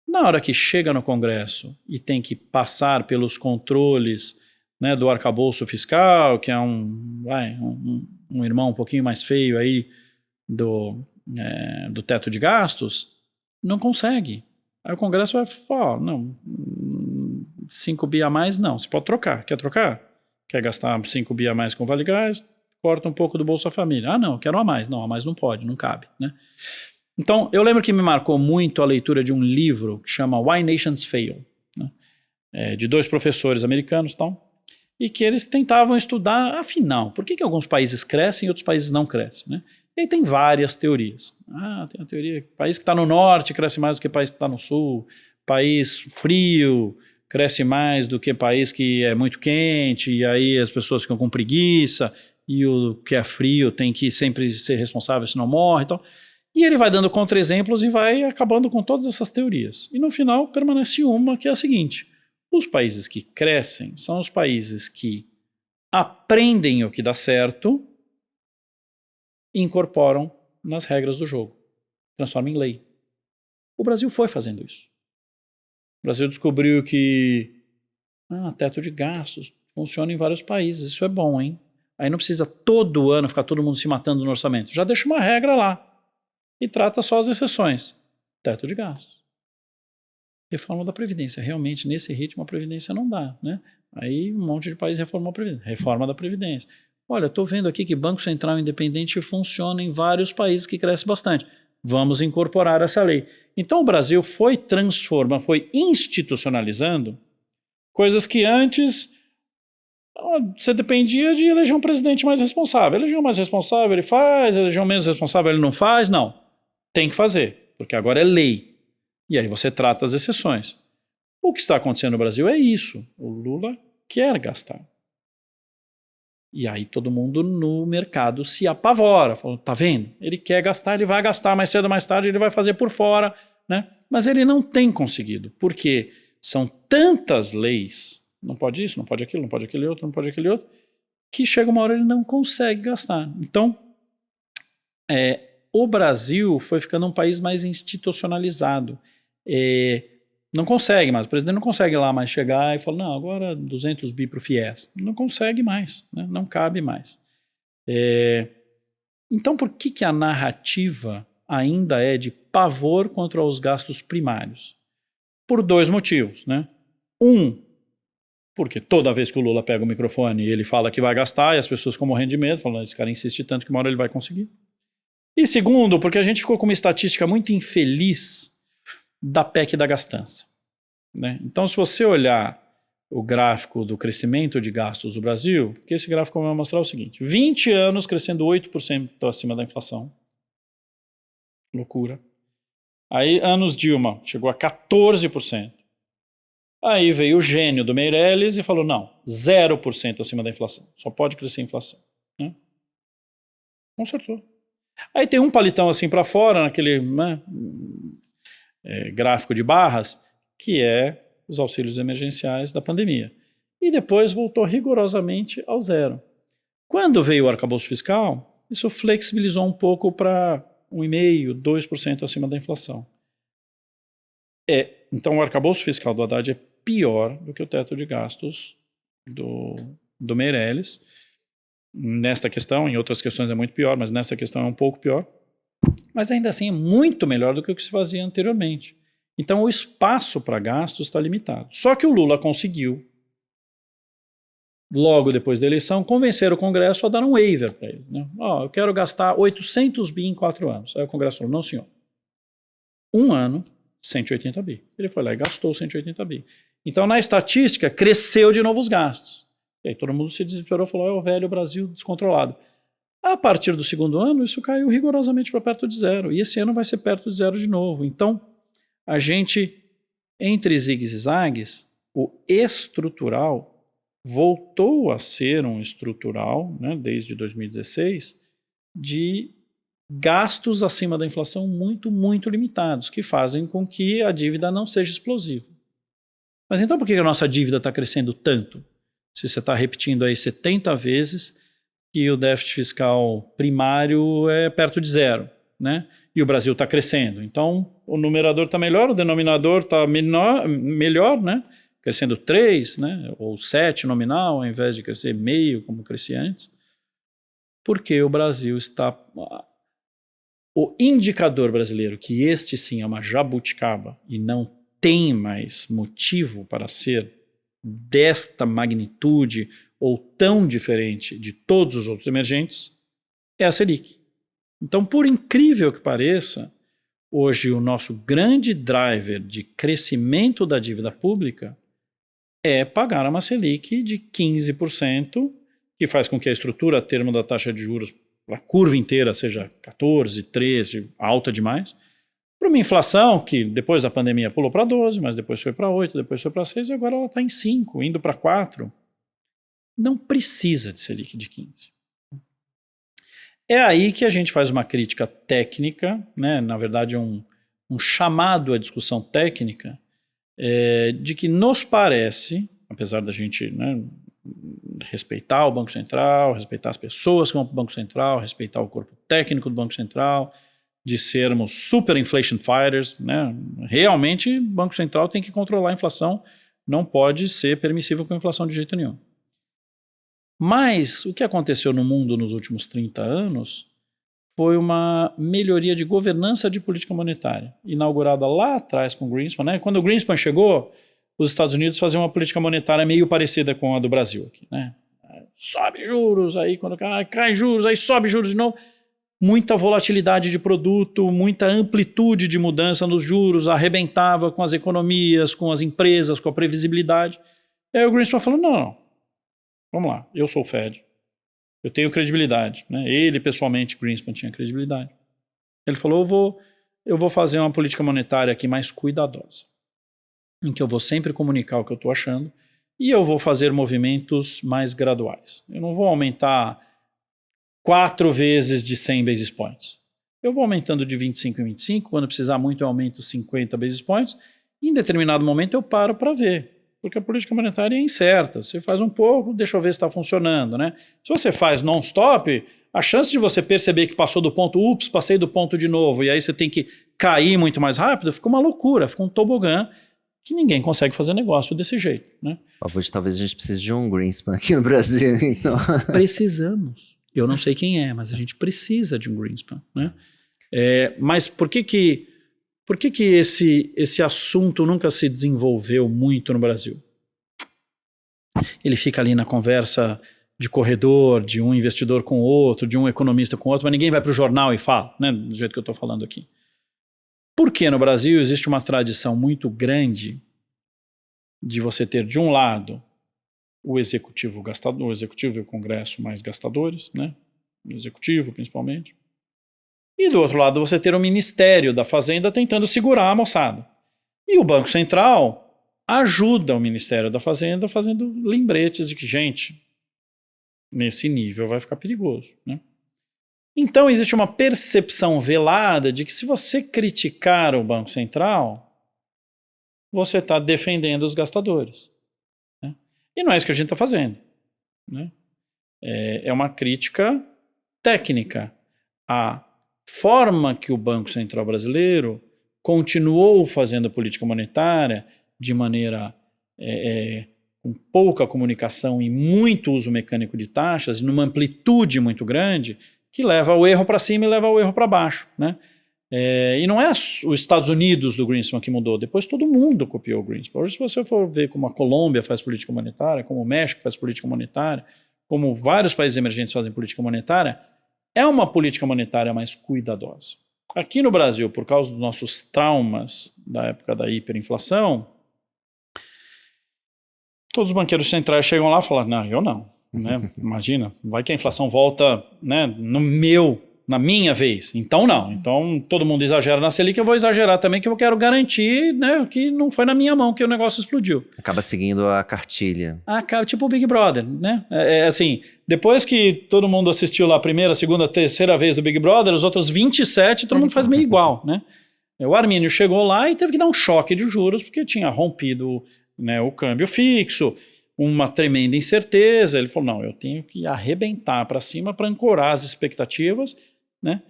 Na hora que chega no Congresso e tem que passar pelos controles, né, do arcabouço fiscal, que é um irmão um pouquinho mais feio aí do teto de gastos, não consegue. Aí o Congresso vai falar, não, 5 bi a mais não, você pode trocar, quer trocar? Quer gastar 5 bi a mais com Vale Gás, corta um pouco do Bolsa Família. Ah não, quero a mais. Não, a mais não pode, não cabe, né? Então, eu lembro que me marcou muito a leitura de um livro que chama Why Nations Fail, né? De 2 professores americanos e tal, e que eles tentavam estudar, afinal, por que alguns países crescem e outros países não crescem, né? E aí tem várias teorias. Tem a teoria que país que está no norte cresce mais do que país que está no sul, país frio cresce mais do que país que é muito quente, e aí as pessoas ficam com preguiça, e o que é frio tem que sempre ser responsável se não morre e tal. E ele vai dando contra-exemplos e vai acabando com todas essas teorias. E no final permanece uma, que é a seguinte: os países que crescem são os países que aprendem o que dá certo e incorporam nas regras do jogo, transformam em lei. O Brasil foi fazendo isso. O Brasil descobriu que teto de gastos funciona em vários países, isso é bom, hein? Aí não precisa todo ano ficar todo mundo se matando no orçamento. Já deixa uma regra lá e trata só as exceções. Teto de gastos. Reforma da Previdência. Realmente, nesse ritmo, a Previdência não dá, né? Aí um monte de país reformou a Previdência. Reforma da Previdência. Olha, estou vendo aqui que Banco Central Independente funciona em vários países que cresce bastante. Vamos incorporar essa lei. Então o Brasil foi transformando, foi institucionalizando coisas que antes você dependia de eleger um presidente mais responsável. Eleger um mais responsável, ele faz, eleger um menos responsável, ele não faz. Não, tem que fazer, porque agora é lei. E aí você trata as exceções. O que está acontecendo no Brasil é isso. O Lula quer gastar. E aí todo mundo no mercado se apavora, falando, tá vendo? Ele quer gastar, ele vai gastar mais cedo ou mais tarde, ele vai fazer por fora, né? Mas ele não tem conseguido, porque são tantas leis, não pode isso, não pode aquilo, não pode aquele outro, não pode aquele outro, que chega uma hora ele não consegue gastar. Então, o Brasil foi ficando um país mais institucionalizado. Não consegue mais, o presidente não consegue lá mais chegar e falar, não, agora 200 bi para o FIES. Não consegue mais, né? Não cabe mais. Então, por que a narrativa ainda é de pavor contra os gastos primários? Por 2 motivos, né? Porque toda vez que o Lula pega o microfone ele fala que vai gastar e as pessoas ficam morrendo de medo, falam, esse cara insiste tanto que uma hora ele vai conseguir. E segundo, porque a gente ficou com uma estatística muito infeliz da PEC da gastança, né? Então, se você olhar o gráfico do crescimento de gastos do Brasil, porque esse gráfico vai mostrar o seguinte, 20 anos crescendo 8% acima da inflação. Loucura. Aí, anos Dilma, chegou a 14%. Aí veio o gênio do Meirelles e falou, não, 0% acima da inflação. Só pode crescer a inflação, né? Consertou. Aí tem um palitão assim para fora, naquele, né, gráfico de barras, que é os auxílios emergenciais da pandemia. E depois voltou rigorosamente ao zero. Quando veio o arcabouço fiscal, isso flexibilizou um pouco para 1,5%, 2% acima da inflação. Então o arcabouço fiscal do Haddad é pior do que o teto de gastos do Meirelles. Nesta questão, em outras questões é muito pior, mas nessa questão é um pouco pior. Mas ainda assim é muito melhor do que o que se fazia anteriormente. Então o espaço para gastos está limitado. Só que o Lula conseguiu, logo depois da eleição, convencer o Congresso a dar um waiver para ele. Né? Eu quero gastar 800 bi em 4 anos. Aí o Congresso falou, não senhor. 1 ano, 180 bi. Ele foi lá e gastou 180 bi. Então na estatística cresceu de novo os gastos. E aí todo mundo se desesperou e falou, é o velho Brasil descontrolado. A partir do 2º ano, isso caiu rigorosamente para perto de zero. E esse ano vai ser perto de zero de novo. Então, a gente, entre zigues e zagues, o estrutural voltou a ser um estrutural, né, desde 2016, de gastos acima da inflação muito, muito limitados, que fazem com que a dívida não seja explosiva. Mas então por que a nossa dívida está crescendo tanto? Se você está repetindo aí 70 vezes que o déficit fiscal primário é perto de zero, né? E o Brasil está crescendo. Então, o numerador está melhor, o denominador está melhor, né? Crescendo 3, né? Ou 7 nominal, ao invés de crescer meio, como crescia antes. Porque o Brasil está... O indicador brasileiro, que este sim é uma jabuticaba e não tem mais motivo para ser desta magnitude ou tão diferente de todos os outros emergentes, é a Selic. Então, por incrível que pareça, hoje o nosso grande driver de crescimento da dívida pública é pagar uma Selic de 15%, que faz com que a estrutura a termo da taxa de juros para a curva inteira seja 14, 13, alta demais, para uma inflação que depois da pandemia pulou para 12, mas depois foi para 8, depois foi para 6 e agora ela está em 5, indo para 4. Não precisa de Selic de 15. É aí que a gente faz uma crítica técnica, né? Na verdade um chamado à discussão técnica, de que nos parece, apesar da gente, né, respeitar o Banco Central, respeitar as pessoas que vão para o Banco Central, respeitar o corpo técnico do Banco Central, de sermos super inflation fighters, né? Realmente o Banco Central tem que controlar a inflação, não pode ser permissível com a inflação de jeito nenhum. Mas o que aconteceu no mundo nos últimos 30 anos foi uma melhoria de governança de política monetária, inaugurada lá atrás com o Greenspan. Né? Quando o Greenspan chegou, os Estados Unidos faziam uma política monetária meio parecida com a do Brasil. Aqui, né? Sobe juros, aí quando cai juros, aí sobe juros de novo. Muita volatilidade de produto, muita amplitude de mudança nos juros, arrebentava com as economias, com as empresas, com a previsibilidade. Aí o Greenspan falou, não, vamos lá, eu sou o Fed, eu tenho credibilidade. Né? Ele, pessoalmente, Greenspan, tinha credibilidade. Ele falou, eu vou fazer uma política monetária aqui mais cuidadosa, em que eu vou sempre comunicar o que eu estou achando e eu vou fazer movimentos mais graduais. Eu não vou aumentar 4 vezes de 100 basis points. Eu vou aumentando de 25 em 25, quando precisar muito eu aumento 50 basis points, e em determinado momento eu paro para ver. Porque a política monetária é incerta. Você faz um pouco, deixa eu ver se está funcionando. Né? Se você faz non-stop, a chance de você perceber que passou do ponto, passei do ponto de novo, e aí você tem que cair muito mais rápido, fica uma loucura, fica um tobogã que ninguém consegue fazer negócio desse jeito. Né? Talvez a gente precise de um Greenspan aqui no Brasil. Então. Precisamos. Eu não sei quem é, mas a gente precisa de um Greenspan. Né? Mas por que esse assunto nunca se desenvolveu muito no Brasil? Ele fica ali na conversa de corredor, de um investidor com o outro, de um economista com o outro, mas ninguém vai para o jornal e fala, né, do jeito que eu estou falando aqui. Porque no Brasil existe uma tradição muito grande de você ter, de um lado, o executivo gastador, o executivo e o Congresso mais gastadores, né, o executivo principalmente. E do outro lado você ter o Ministério da Fazenda tentando segurar a moçada. E o Banco Central ajuda o Ministério da Fazenda fazendo lembretes de que, gente, nesse nível vai ficar perigoso. Né? Então existe uma percepção velada de que se você criticar o Banco Central, você está defendendo os gastadores. Né? E não é isso que a gente está fazendo. Né? É uma crítica técnica. A forma que o Banco Central brasileiro continuou fazendo política monetária de maneira com pouca comunicação e muito uso mecânico de taxas, numa amplitude muito grande, que leva o erro para cima e leva o erro para baixo, né? E não é os Estados Unidos do Greenspan que mudou, depois todo mundo copiou o Greenspan. Hoje, se você for ver como a Colômbia faz política monetária, como o México faz política monetária, como vários países emergentes fazem política monetária, é uma política monetária mais cuidadosa. Aqui no Brasil, por causa dos nossos traumas da época da hiperinflação, todos os banqueiros centrais chegam lá e falam, não, eu não. Né? Imagina, vai que a inflação volta, né, na minha vez. Então não. Então todo mundo exagera na Selic, eu vou exagerar também, que eu quero garantir, né, que não foi na minha mão que o negócio explodiu. Acaba seguindo a cartilha. Tipo o Big Brother, né? Assim, depois que todo mundo assistiu lá a primeira, segunda, terceira vez do Big Brother, os outros 27, todo mundo faz meio igual, né? O Arminio chegou lá e teve que dar um choque de juros, porque tinha rompido, né, o câmbio fixo, uma tremenda incerteza. Ele falou, não, eu tenho que arrebentar para cima para ancorar as expectativas, né?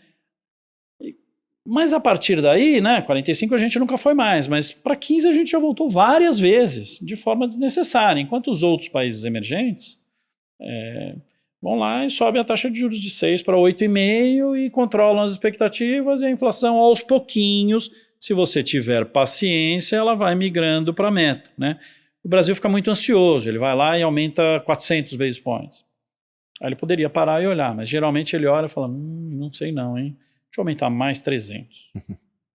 Mas a partir daí, né, 45 a gente nunca foi mais, mas para 15 a gente já voltou várias vezes, de forma desnecessária, enquanto os outros países emergentes vão lá e sobem a taxa de juros de 6 para 8,5 e controlam as expectativas, e a inflação aos pouquinhos, se você tiver paciência, ela vai migrando para a meta, né? O Brasil fica muito ansioso, ele vai lá e aumenta 400 basis points. Aí ele poderia parar e olhar, mas geralmente ele olha e fala, não sei não, hein? Deixa eu aumentar mais 300.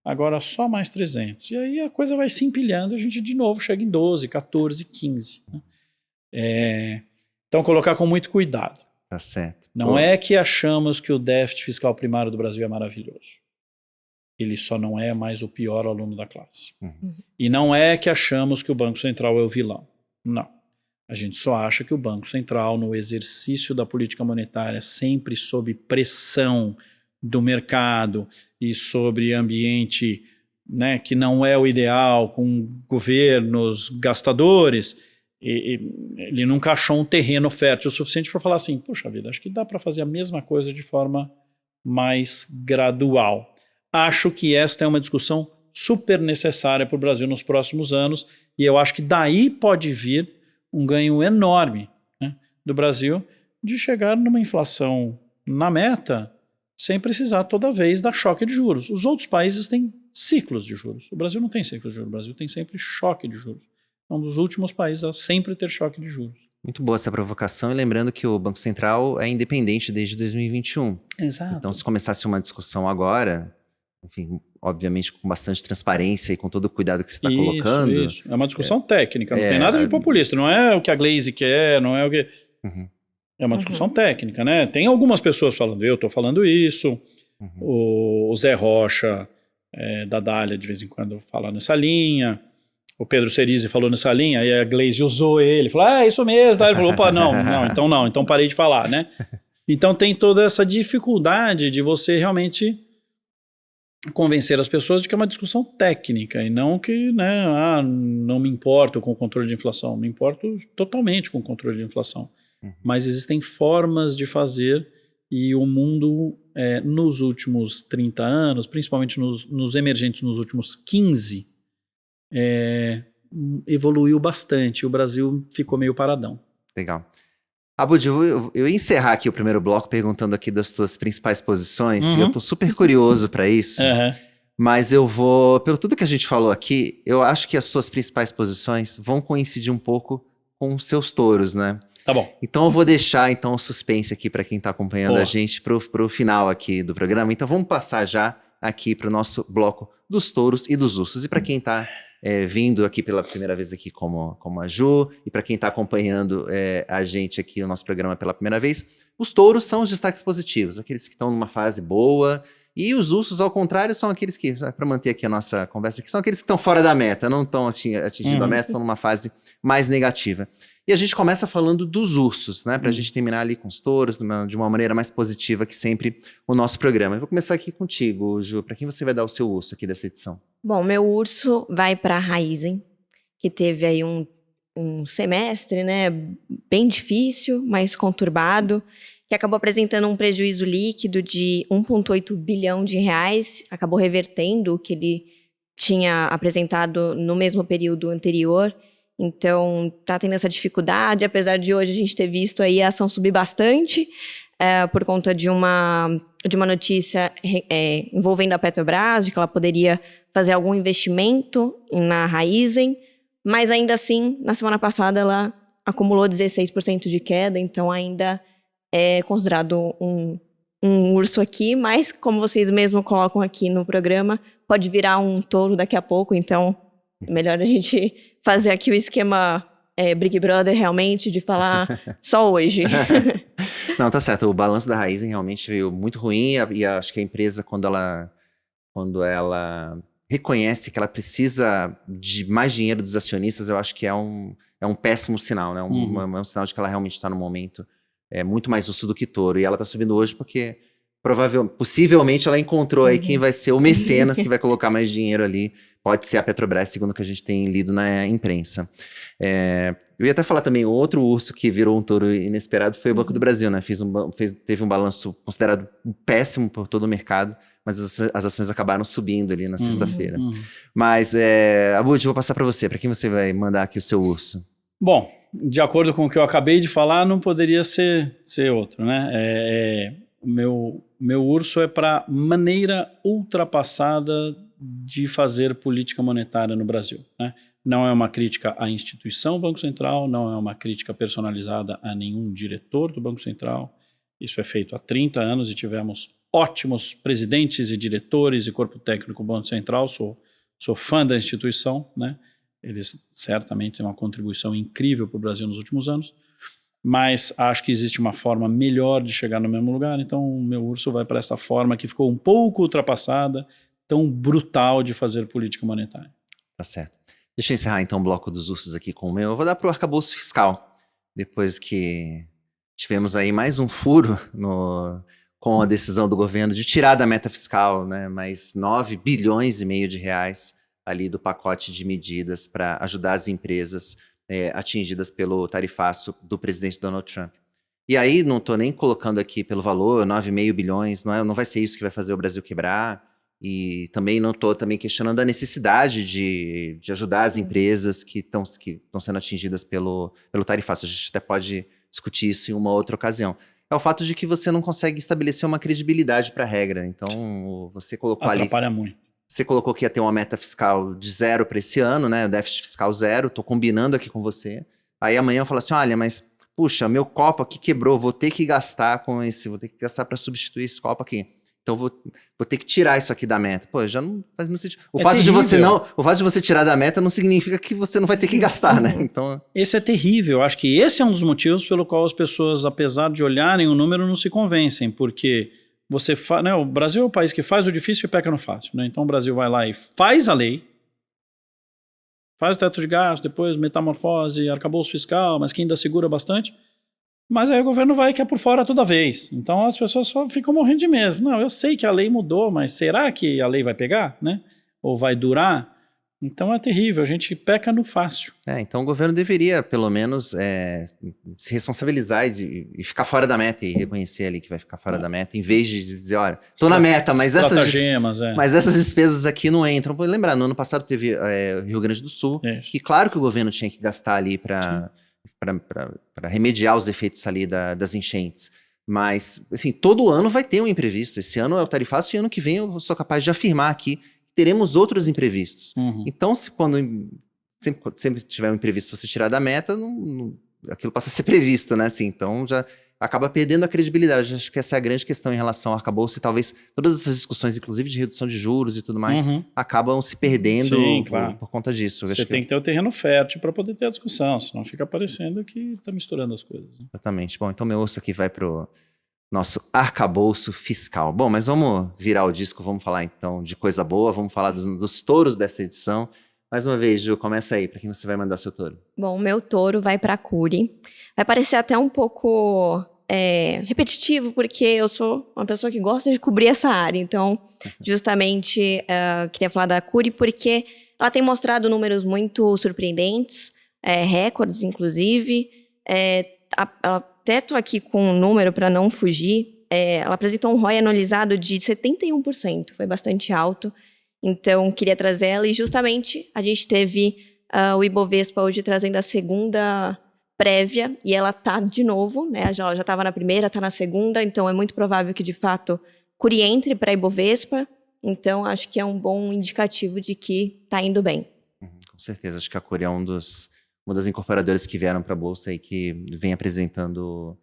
Agora só mais 300. E aí a coisa vai se empilhando e a gente de novo chega em 12, 14, 15. Né? Então colocar com muito cuidado. Tá certo. Não é que achamos que o déficit fiscal primário do Brasil é maravilhoso. Ele só não é mais o pior aluno da classe. E não é que achamos que o Banco Central é o vilão. Não. A gente só acha que o Banco Central, no exercício da política monetária, sempre sob pressão do mercado e sobre ambiente, né, que não é o ideal, com governos gastadores, ele nunca achou um terreno fértil o suficiente para falar assim, puxa vida, acho que dá para fazer a mesma coisa de forma mais gradual. Acho que esta é uma discussão super necessária para o Brasil nos próximos anos, e eu acho que daí pode vir um ganho enorme, né, do Brasil, de chegar numa inflação na meta sem precisar toda vez dar choque de juros. Os outros países têm ciclos de juros. O Brasil não tem ciclo de juros, o Brasil tem sempre choque de juros. É um dos últimos países a sempre ter choque de juros. Muito boa essa provocação, e lembrando que o Banco Central é independente desde 2021. Exato. Então, se começasse uma discussão agora, enfim, obviamente com bastante transparência e com todo o cuidado que você está colocando. Isso. É uma discussão técnica, não tem nada de populista, não é o que a Glaze quer, não é o que... É uma discussão técnica, né? Tem algumas pessoas falando, eu estou falando isso, o Zé Rocha, da Dália, de vez em quando fala nessa linha, o Pedro Cerise falou nessa linha, aí a Glaze usou ele, falou, isso mesmo, ele falou, opa, não, então parei de falar, né? Então tem toda essa dificuldade de você realmente convencer as pessoas de que é uma discussão técnica e não que, né, não me importo com o controle de inflação, me importo totalmente com o controle de inflação. Mas existem formas de fazer, e o mundo nos últimos 30 anos, principalmente nos emergentes nos últimos 15, evoluiu bastante. O Brasil ficou meio paradão. Legal. Abud, eu ia encerrar aqui o primeiro bloco perguntando aqui das suas principais posições, e eu tô super curioso para isso, mas eu vou, pelo tudo que a gente falou aqui, eu acho que as suas principais posições vão coincidir um pouco com os seus touros, né? Tá bom. Então eu vou deixar então o suspense aqui para quem está acompanhando a gente pro final aqui do programa. Então vamos passar já aqui para o nosso bloco dos touros e dos ursos. E para quem está vindo aqui pela primeira vez aqui como a Ju, e para quem está acompanhando a gente aqui, o nosso programa pela primeira vez, os touros são os destaques positivos, aqueles que estão numa fase boa, e os ursos, ao contrário, são aqueles que, para manter aqui a nossa conversa aqui, são aqueles que estão fora da meta, não estão atingindo a meta, estão numa fase mais negativa. E a gente começa falando dos ursos, né? Para a gente terminar ali com os touros, de uma maneira mais positiva que sempre o nosso programa. Eu vou começar aqui contigo, Ju. Para quem você vai dar o seu urso aqui dessa edição? Bom, meu urso vai para a Raizen, que teve aí um um semestre, né, bem difícil, mas conturbado, que acabou apresentando um prejuízo líquido de 1,8 bilhão de reais, acabou revertendo o que ele tinha apresentado no mesmo período anterior. Então, está tendo essa dificuldade, apesar de hoje a gente ter visto aí a ação subir bastante, por conta de uma notícia envolvendo a Petrobras, de que ela poderia fazer algum investimento na Raízen, mas ainda assim, na semana passada, ela acumulou 16% de queda, então ainda é considerado um urso aqui, mas como vocês mesmos colocam aqui no programa, pode virar um touro daqui a pouco, então é melhor a gente fazer aqui o esquema Big Brother realmente, de falar só hoje. Não, tá certo. O balanço da Raízen realmente veio muito ruim e acho que a empresa, quando ela reconhece que ela precisa de mais dinheiro dos acionistas, eu acho que é um péssimo sinal, né? É um sinal de que ela realmente está no momento muito mais urso do que touro. E ela está subindo hoje porque possivelmente ela encontrou aí quem vai ser o mecenas que vai colocar mais dinheiro ali. Pode ser a Petrobras, segundo o que a gente tem lido na imprensa. Eu ia até falar também, outro urso que virou um touro inesperado foi o Banco do Brasil, né? Teve um balanço considerado péssimo por todo o mercado, mas as ações acabaram subindo ali na sexta-feira. Mas, Abud, vou passar para você. Para quem você vai mandar aqui o seu urso? Bom, de acordo com o que eu acabei de falar, não poderia ser outro, né? O meu urso é para maneira ultrapassada de fazer política monetária no Brasil, né? Não é uma crítica à instituição Banco Central, não é uma crítica personalizada a nenhum diretor do Banco Central. Isso é feito há 30 anos e tivemos ótimos presidentes e diretores e corpo técnico do Banco Central. Sou fã da instituição, né? Eles certamente têm uma contribuição incrível para o Brasil nos últimos anos, mas acho que existe uma forma melhor de chegar no mesmo lugar, então o meu urso vai para essa forma que ficou um pouco ultrapassada, tão brutal de fazer política monetária. Tá certo. Deixa eu encerrar então o bloco dos ursos aqui com o meu. Eu vou dar para o arcabouço fiscal, depois que tivemos aí mais um furo com a decisão do governo de tirar da meta fiscal, né, mais 9,5 bilhões de reais ali do pacote de medidas para ajudar as empresas atingidas pelo tarifaço do presidente Donald Trump. E aí, não estou nem colocando aqui pelo valor, 9,5 bilhões, não vai ser isso que vai fazer o Brasil quebrar, e também não estou questionando a necessidade de ajudar as empresas que estão sendo atingidas pelo tarifaço. A gente até pode discutir isso em uma outra ocasião. É o fato de que você não consegue estabelecer uma credibilidade para a regra. Então, você colocou Atrapalha muito. Você colocou que ia ter uma meta fiscal de 0 para esse ano, né? Déficit fiscal 0, tô combinando aqui com você. Aí amanhã eu falo assim, olha, mas, puxa, meu copo aqui quebrou, vou ter que gastar para substituir esse copo aqui. Então vou ter que tirar isso aqui da meta. Pô, já não faz muito sentido. O fato de você tirar da meta não significa que você não vai ter que gastar, né? Então... Esse é terrível. Acho que esse é um dos motivos pelo qual as pessoas, apesar de olharem o número, não se convencem, porque né, o Brasil é o país que faz o difícil e peca no fácil, né? Então o Brasil vai lá e faz a lei, faz o teto de gastos, depois metamorfose, arcabouço fiscal, mas que ainda segura bastante. Mas aí o governo vai que é por fora toda vez. Então as pessoas só ficam morrendo de medo. Não, eu sei que a lei mudou, mas será que a lei vai pegar, né? Ou vai durar? Então é terrível, a gente peca no fácil. Então o governo deveria, pelo menos, se responsabilizar e ficar fora da meta e reconhecer ali que vai ficar fora da meta, em vez de dizer, olha, estou na meta, mas essas despesas aqui não entram. Pô, lembrar, no ano passado teve Rio Grande do Sul, e claro que o governo tinha que gastar ali para remediar os efeitos ali das enchentes. Mas, assim, todo ano vai ter um imprevisto. Esse ano é o tarifaço e ano que vem eu sou capaz de afirmar aqui teremos outros imprevistos. Então, quando sempre tiver um imprevisto, se você tirar da meta, aquilo passa a ser previsto, né? Assim, então já acaba perdendo a credibilidade. Acho que essa é a grande questão em relação ao arcabouço, e talvez todas essas discussões, inclusive de redução de juros e tudo mais, acabam se perdendo por conta disso. Você tem que ter o terreno fértil para poder ter a discussão, senão fica parecendo que está misturando as coisas. Né? Exatamente. Bom, então meu osso aqui vai pro nosso arcabouço fiscal. Bom, mas vamos virar o disco, vamos falar então de coisa boa, vamos falar dos touros desta edição. Mais uma vez, Ju, começa aí, para quem você vai mandar seu touro? Bom, meu touro vai para a Cury. Vai parecer até um pouco repetitivo, porque eu sou uma pessoa que gosta de cobrir essa área. Então, justamente, queria falar da Cury porque ela tem mostrado números muito surpreendentes. recordes, inclusive. Até estou aqui com um número para não fugir. Ela apresentou um ROI anualizado de 71%, foi bastante alto. Então, queria trazer ela. E justamente a gente teve o Ibovespa hoje trazendo a segunda prévia, e ela está de novo, né? Ela já estava na primeira, está na segunda, então é muito provável que, de fato, Cury entre para a Ibovespa. Então, acho que é um bom indicativo de que está indo bem. Com certeza, acho que a Cury é uma das incorporadoras que vieram para a Bolsa e que vem apresentando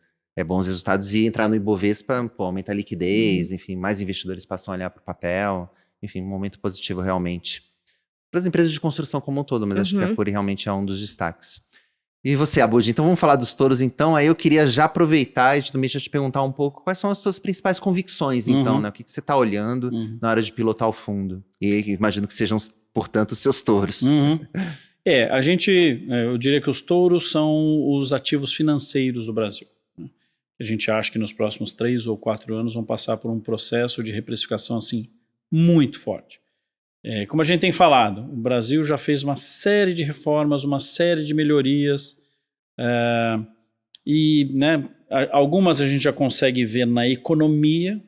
bons resultados. E entrar no Ibovespa, aumenta a liquidez, enfim, mais investidores passam a olhar para o papel. Enfim, um momento positivo realmente. Para as empresas de construção como um todo, mas acho que a Cury realmente é um dos destaques. E você, Abud, então vamos falar dos touros então. Aí eu queria já aproveitar e também já te perguntar um pouco quais são as tuas principais convicções então, né? O que você está olhando na hora de pilotar o fundo? E imagino que sejam, portanto, os seus touros. Eu diria que os touros são os ativos financeiros do Brasil. Né? A gente acha que nos próximos 3 ou 4 anos vão passar por um processo de reprecificação assim muito forte. Como a gente tem falado, o Brasil já fez uma série de reformas, uma série de melhorias, né, algumas a gente já consegue ver na economia,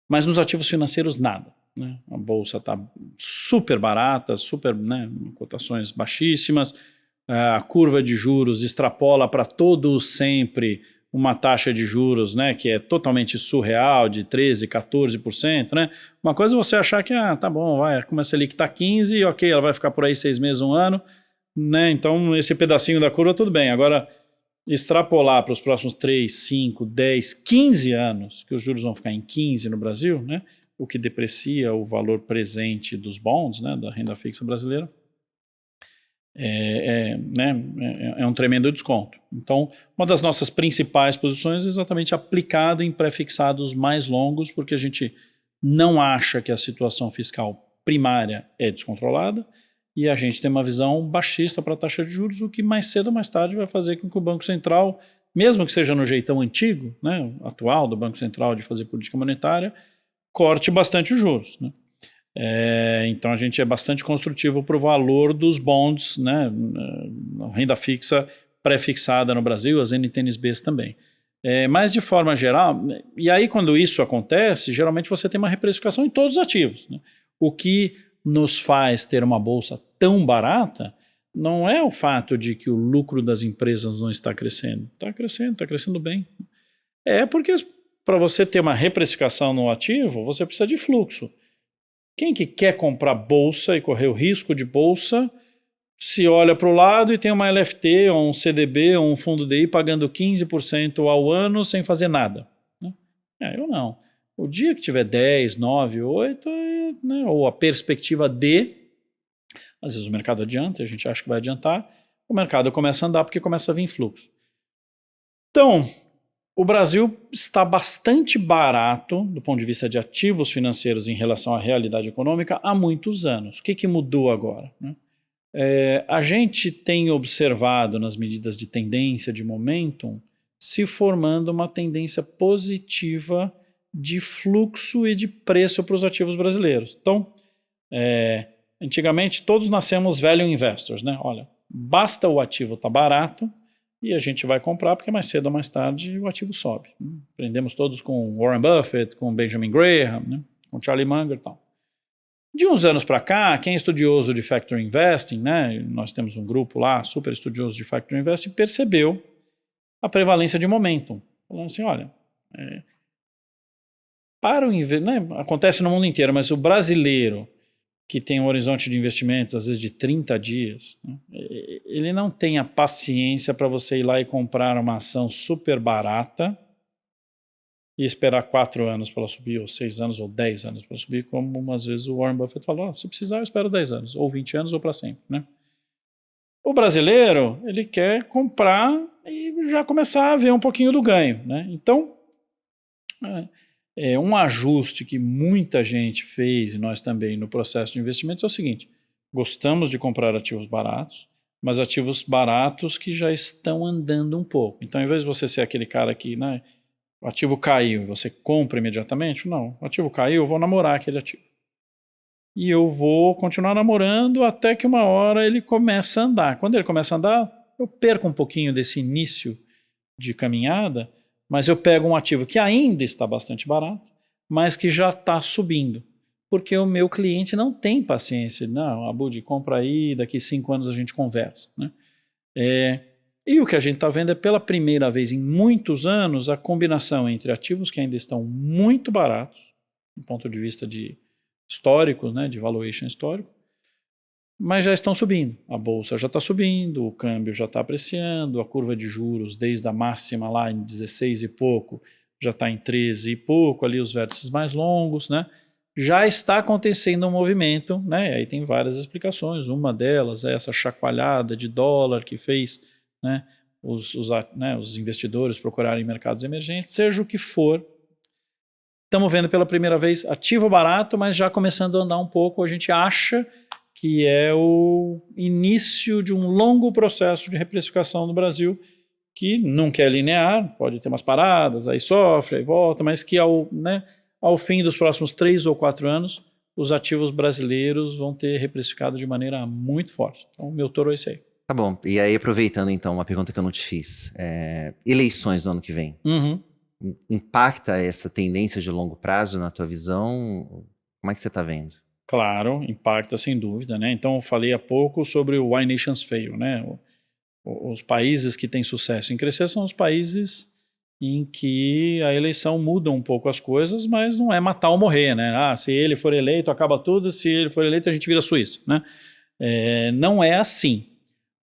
mas nos ativos financeiros nada. Né? A bolsa está super barata, né, cotações baixíssimas, a curva de juros extrapola para todo sempre uma taxa de juros, né, que é totalmente surreal, de 13%, 14%, né? Uma coisa é você achar que, tá bom, como a Selic está 15%, ok, ela vai ficar por aí 6 meses, 1 ano, né? Então esse pedacinho da curva tudo bem. Agora, extrapolar para os próximos 3, 5, 10, 15 anos, que os juros vão ficar em 15% no Brasil, né? O que deprecia o valor presente dos bonds, né, da renda fixa brasileira, é um tremendo desconto. Então, uma das nossas principais posições é exatamente aplicada em pré-fixados mais longos, porque a gente não acha que a situação fiscal primária é descontrolada e a gente tem uma visão baixista para a taxa de juros, o que mais cedo ou mais tarde vai fazer com que o Banco Central, mesmo que seja no jeitão antigo, né, atual do Banco Central de fazer política monetária, corte bastante os juros, né? Então a gente é bastante construtivo para o valor dos bonds, né, renda fixa pré-fixada no Brasil, as NTNBs também. Mas de forma geral, e aí quando isso acontece, geralmente você tem uma reprecificação em todos os ativos. Né? O que nos faz ter uma bolsa tão barata não é o fato de que o lucro das empresas não está crescendo. Está crescendo bem. É porque para você ter uma reprecificação no ativo, você precisa de fluxo. Quem que quer comprar bolsa e correr o risco de bolsa se olha para o lado e tem uma LFT, ou um CDB, ou um fundo DI pagando 15% ao ano sem fazer nada? Né? Eu não. O dia que tiver 10, 9, 8, né, ou a perspectiva de, às vezes o mercado adianta, a gente acha que vai adiantar, o mercado começa a andar porque começa a vir fluxo. Então, o Brasil está bastante barato do ponto de vista de ativos financeiros em relação à realidade econômica há muitos anos. O que mudou agora? Né? A gente tem observado nas medidas de tendência, de momentum, se formando uma tendência positiva de fluxo e de preço para os ativos brasileiros. Então, antigamente todos nascemos value investors, né? Olha, basta o ativo estar barato, e a gente vai comprar porque mais cedo ou mais tarde o ativo sobe. Aprendemos todos com Warren Buffett, com Benjamin Graham, né? Com Charlie Munger e tal. De uns anos para cá, quem é estudioso de Factor Investing, né? Nós temos um grupo lá, super estudioso de Factor Investing, percebeu a prevalência de momentum. Falando assim, olha, né? Acontece no mundo inteiro, mas o brasileiro que tem um horizonte de investimentos, às vezes de 30 dias, né? Ele não tem a paciência para você ir lá e comprar uma ação super barata e esperar 4 anos para ela subir, ou 6 anos, ou 10 anos para subir, como às vezes o Warren Buffett falou, se precisar eu espero 10 anos, ou 20 anos, ou para sempre. Né? O brasileiro, ele quer comprar e já começar a ver um pouquinho do ganho. Né? Então, um ajuste que muita gente fez, e nós também, no processo de investimentos, é o seguinte: gostamos de comprar ativos baratos, mas ativos baratos que já estão andando um pouco. Então, ao invés de você ser aquele cara que, né, o ativo caiu e você compra imediatamente, não, o ativo caiu, eu vou namorar aquele ativo. E eu vou continuar namorando até que uma hora ele começa a andar. Quando ele começa a andar, eu perco um pouquinho desse início de caminhada, mas eu pego um ativo que ainda está bastante barato, mas que já está subindo. Porque o meu cliente não tem paciência. Não, Abud, compra aí, daqui 5 anos a gente conversa. Né? E o que a gente está vendo é, pela primeira vez em muitos anos, a combinação entre ativos que ainda estão muito baratos, do ponto de vista de históricos, né, de valuation histórico, mas já estão subindo. A bolsa já está subindo, o câmbio já está apreciando, a curva de juros, desde a máxima lá em 16 e pouco, já está em 13 e pouco, ali os vértices mais longos, né? Já está acontecendo um movimento, né? Aí tem várias explicações. Uma delas é essa chacoalhada de dólar que fez, né, os investidores procurarem mercados emergentes, seja o que for. Estamos vendo pela primeira vez ativo barato, mas já começando a andar um pouco. A gente acha que é o início de um longo processo de reprecificação no Brasil, que nunca é linear, pode ter umas paradas, aí sofre, aí volta, mas que ao fim dos próximos 3 ou 4 anos, os ativos brasileiros vão ter reprecificado de maneira muito forte. Então, meu touro é esse aí. Tá bom. E aí, aproveitando então, uma pergunta que eu não te fiz. Eleições no ano que vem. Impacta essa tendência de longo prazo na tua visão? Como é que você está vendo? Claro, impacta sem dúvida, né? Então, eu falei há pouco sobre o Why Nations Fail, né? Os países que têm sucesso em crescer são os países em que a eleição muda um pouco as coisas, mas não é matar ou morrer, né? Ah, se ele for eleito, acaba tudo, se ele for eleito, a gente vira Suíça, né? Não é assim,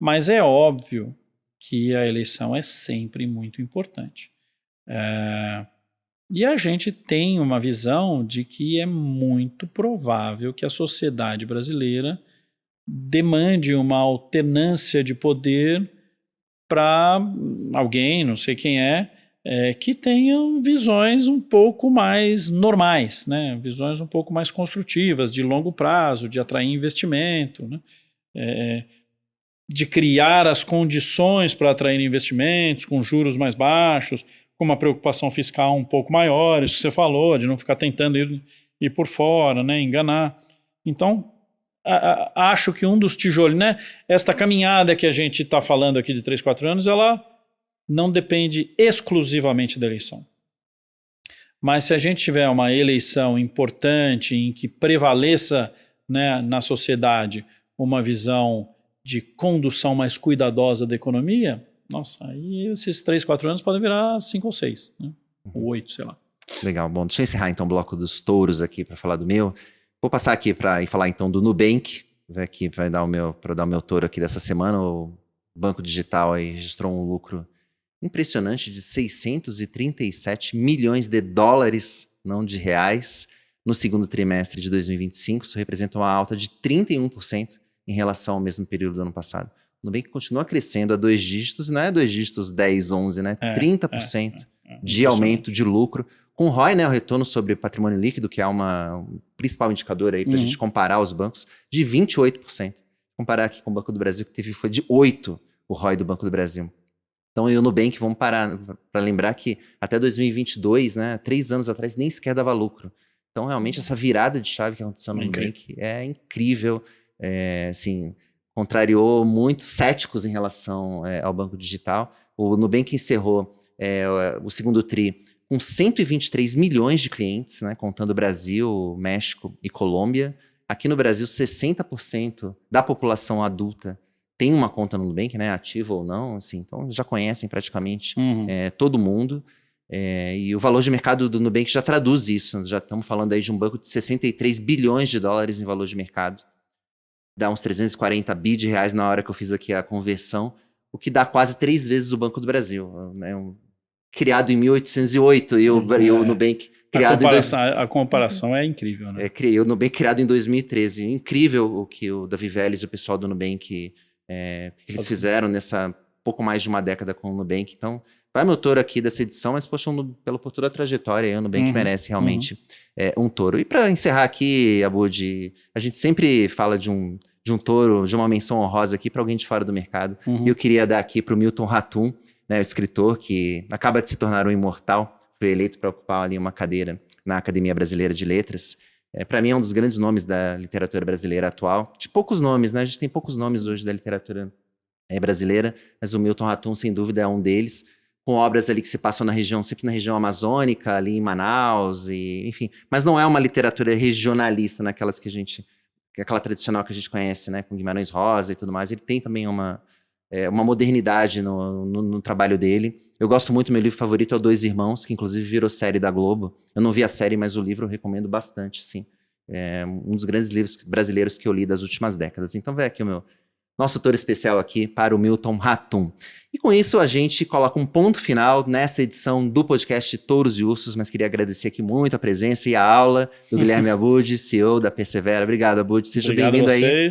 mas é óbvio que a eleição é sempre muito importante. E a gente tem uma visão de que é muito provável que a sociedade brasileira demande uma alternância de poder para alguém, não sei quem que tenha visões um pouco mais normais, né? Visões um pouco mais construtivas, de longo prazo, de atrair investimento, né? De criar as condições para atrair investimentos com juros mais baixos, com uma preocupação fiscal um pouco maior, isso que você falou, de não ficar tentando ir por fora, né, enganar. Então, acho que um dos tijolos, né, esta caminhada que a gente está falando aqui de 3, 4 anos, ela não depende exclusivamente da eleição. Mas se a gente tiver uma eleição importante em que prevaleça, né, na sociedade uma visão de condução mais cuidadosa da economia, nossa, aí esses 3, 4 anos podem virar 5 ou 6, né? Ou 8, sei lá. Legal, bom, deixa eu encerrar então o bloco dos touros aqui para falar do meu. Vou passar aqui para falar então do Nubank, que vai dar para dar o meu touro aqui dessa semana. O Banco Digital aí registrou um lucro impressionante de 637 milhões de dólares, não de reais, no segundo trimestre de 2025. Isso representa uma alta de 31% em relação ao mesmo período do ano passado. O Nubank continua crescendo a 2 dígitos, não é 2 dígitos 10, 11, né? 30% de aumento de lucro, com o ROI, né, o retorno sobre patrimônio líquido, que é um principal indicador aí para a gente comparar os bancos, de 28%. Comparar aqui com o Banco do Brasil, que foi de 8% o ROI do Banco do Brasil. Então, eu no Nubank, vamos parar para lembrar que até 2022, né, 3 anos atrás, nem sequer dava lucro. Então, realmente, essa virada de chave que aconteceu no Nubank é incrível, assim, contrariou muitos céticos em relação ao banco digital. O Nubank encerrou o segundo TRI com 123 milhões de clientes, né, contando Brasil, México e Colômbia. Aqui no Brasil, 60% da população adulta tem uma conta no Nubank, né, ativa ou não, assim, então já conhecem praticamente todo mundo. E o valor de mercado do Nubank já traduz isso. Já estamos falando aí de um banco de 63 bilhões de dólares em valor de mercado. Dá uns 340 bi de reais na hora que eu fiz aqui a conversão, o que dá quase 3 vezes o Banco do Brasil, né? Criado em 1808 e o Nubank criado a comparação é incrível, né? O Nubank criado em 2013. Incrível o que o Davi Vélez e o pessoal do Nubank eles fizeram nessa pouco mais de uma década com o Nubank. Então, vai meu touro aqui dessa edição, mas poxa, por toda a trajetória, o Nubank merece realmente um touro. E para encerrar aqui, Abud, a gente sempre fala de um touro, de uma menção honrosa aqui para alguém de fora do mercado. E eu queria dar aqui para o Milton Ratum, né, o escritor que acaba de se tornar um imortal, foi eleito para ocupar ali uma cadeira na Academia Brasileira de Letras. Para mim é um dos grandes nomes da literatura brasileira atual. De poucos nomes, né? A gente tem poucos nomes hoje da literatura brasileira, mas o Milton Ratum, sem dúvida, é um deles, com obras ali que se passam na região, sempre na região amazônica, ali em Manaus, e, enfim. Mas não é uma literatura regionalista, naquelas que a gente, aquela tradicional que a gente conhece, né, com Guimarães Rosa e tudo mais. Ele tem também uma modernidade no trabalho dele. Eu gosto muito, meu livro favorito é o Dois Irmãos, que inclusive virou série da Globo. Eu não vi a série, mas o livro eu recomendo bastante, assim. É um dos grandes livros brasileiros que eu li das últimas décadas. Então vai aqui o nosso autor especial aqui para o Milton Ratum. E com isso a gente coloca um ponto final nessa edição do podcast Touros e Ursos, mas queria agradecer aqui muito a presença e a aula do Guilherme Abud, CEO da Persevera. Obrigado, Abud. Seja bem-vindo aí.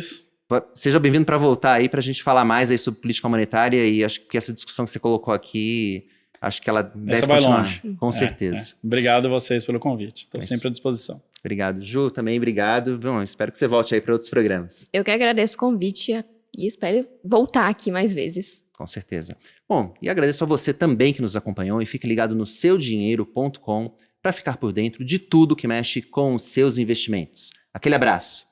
Seja bem-vindo para voltar aí para a gente falar mais aí sobre política monetária, e acho que essa discussão que você colocou aqui, acho que ela deve continuar. Longe. Com certeza. Obrigado a vocês pelo convite. Estou sempre à disposição. Obrigado, Ju, também obrigado. Bom, espero que você volte aí para outros programas. Eu que agradeço o convite e espero voltar aqui mais vezes. Com certeza. Bom, e agradeço a você também que nos acompanhou, e fique ligado no seudinheiro.com para ficar por dentro de tudo que mexe com os seus investimentos. Aquele abraço.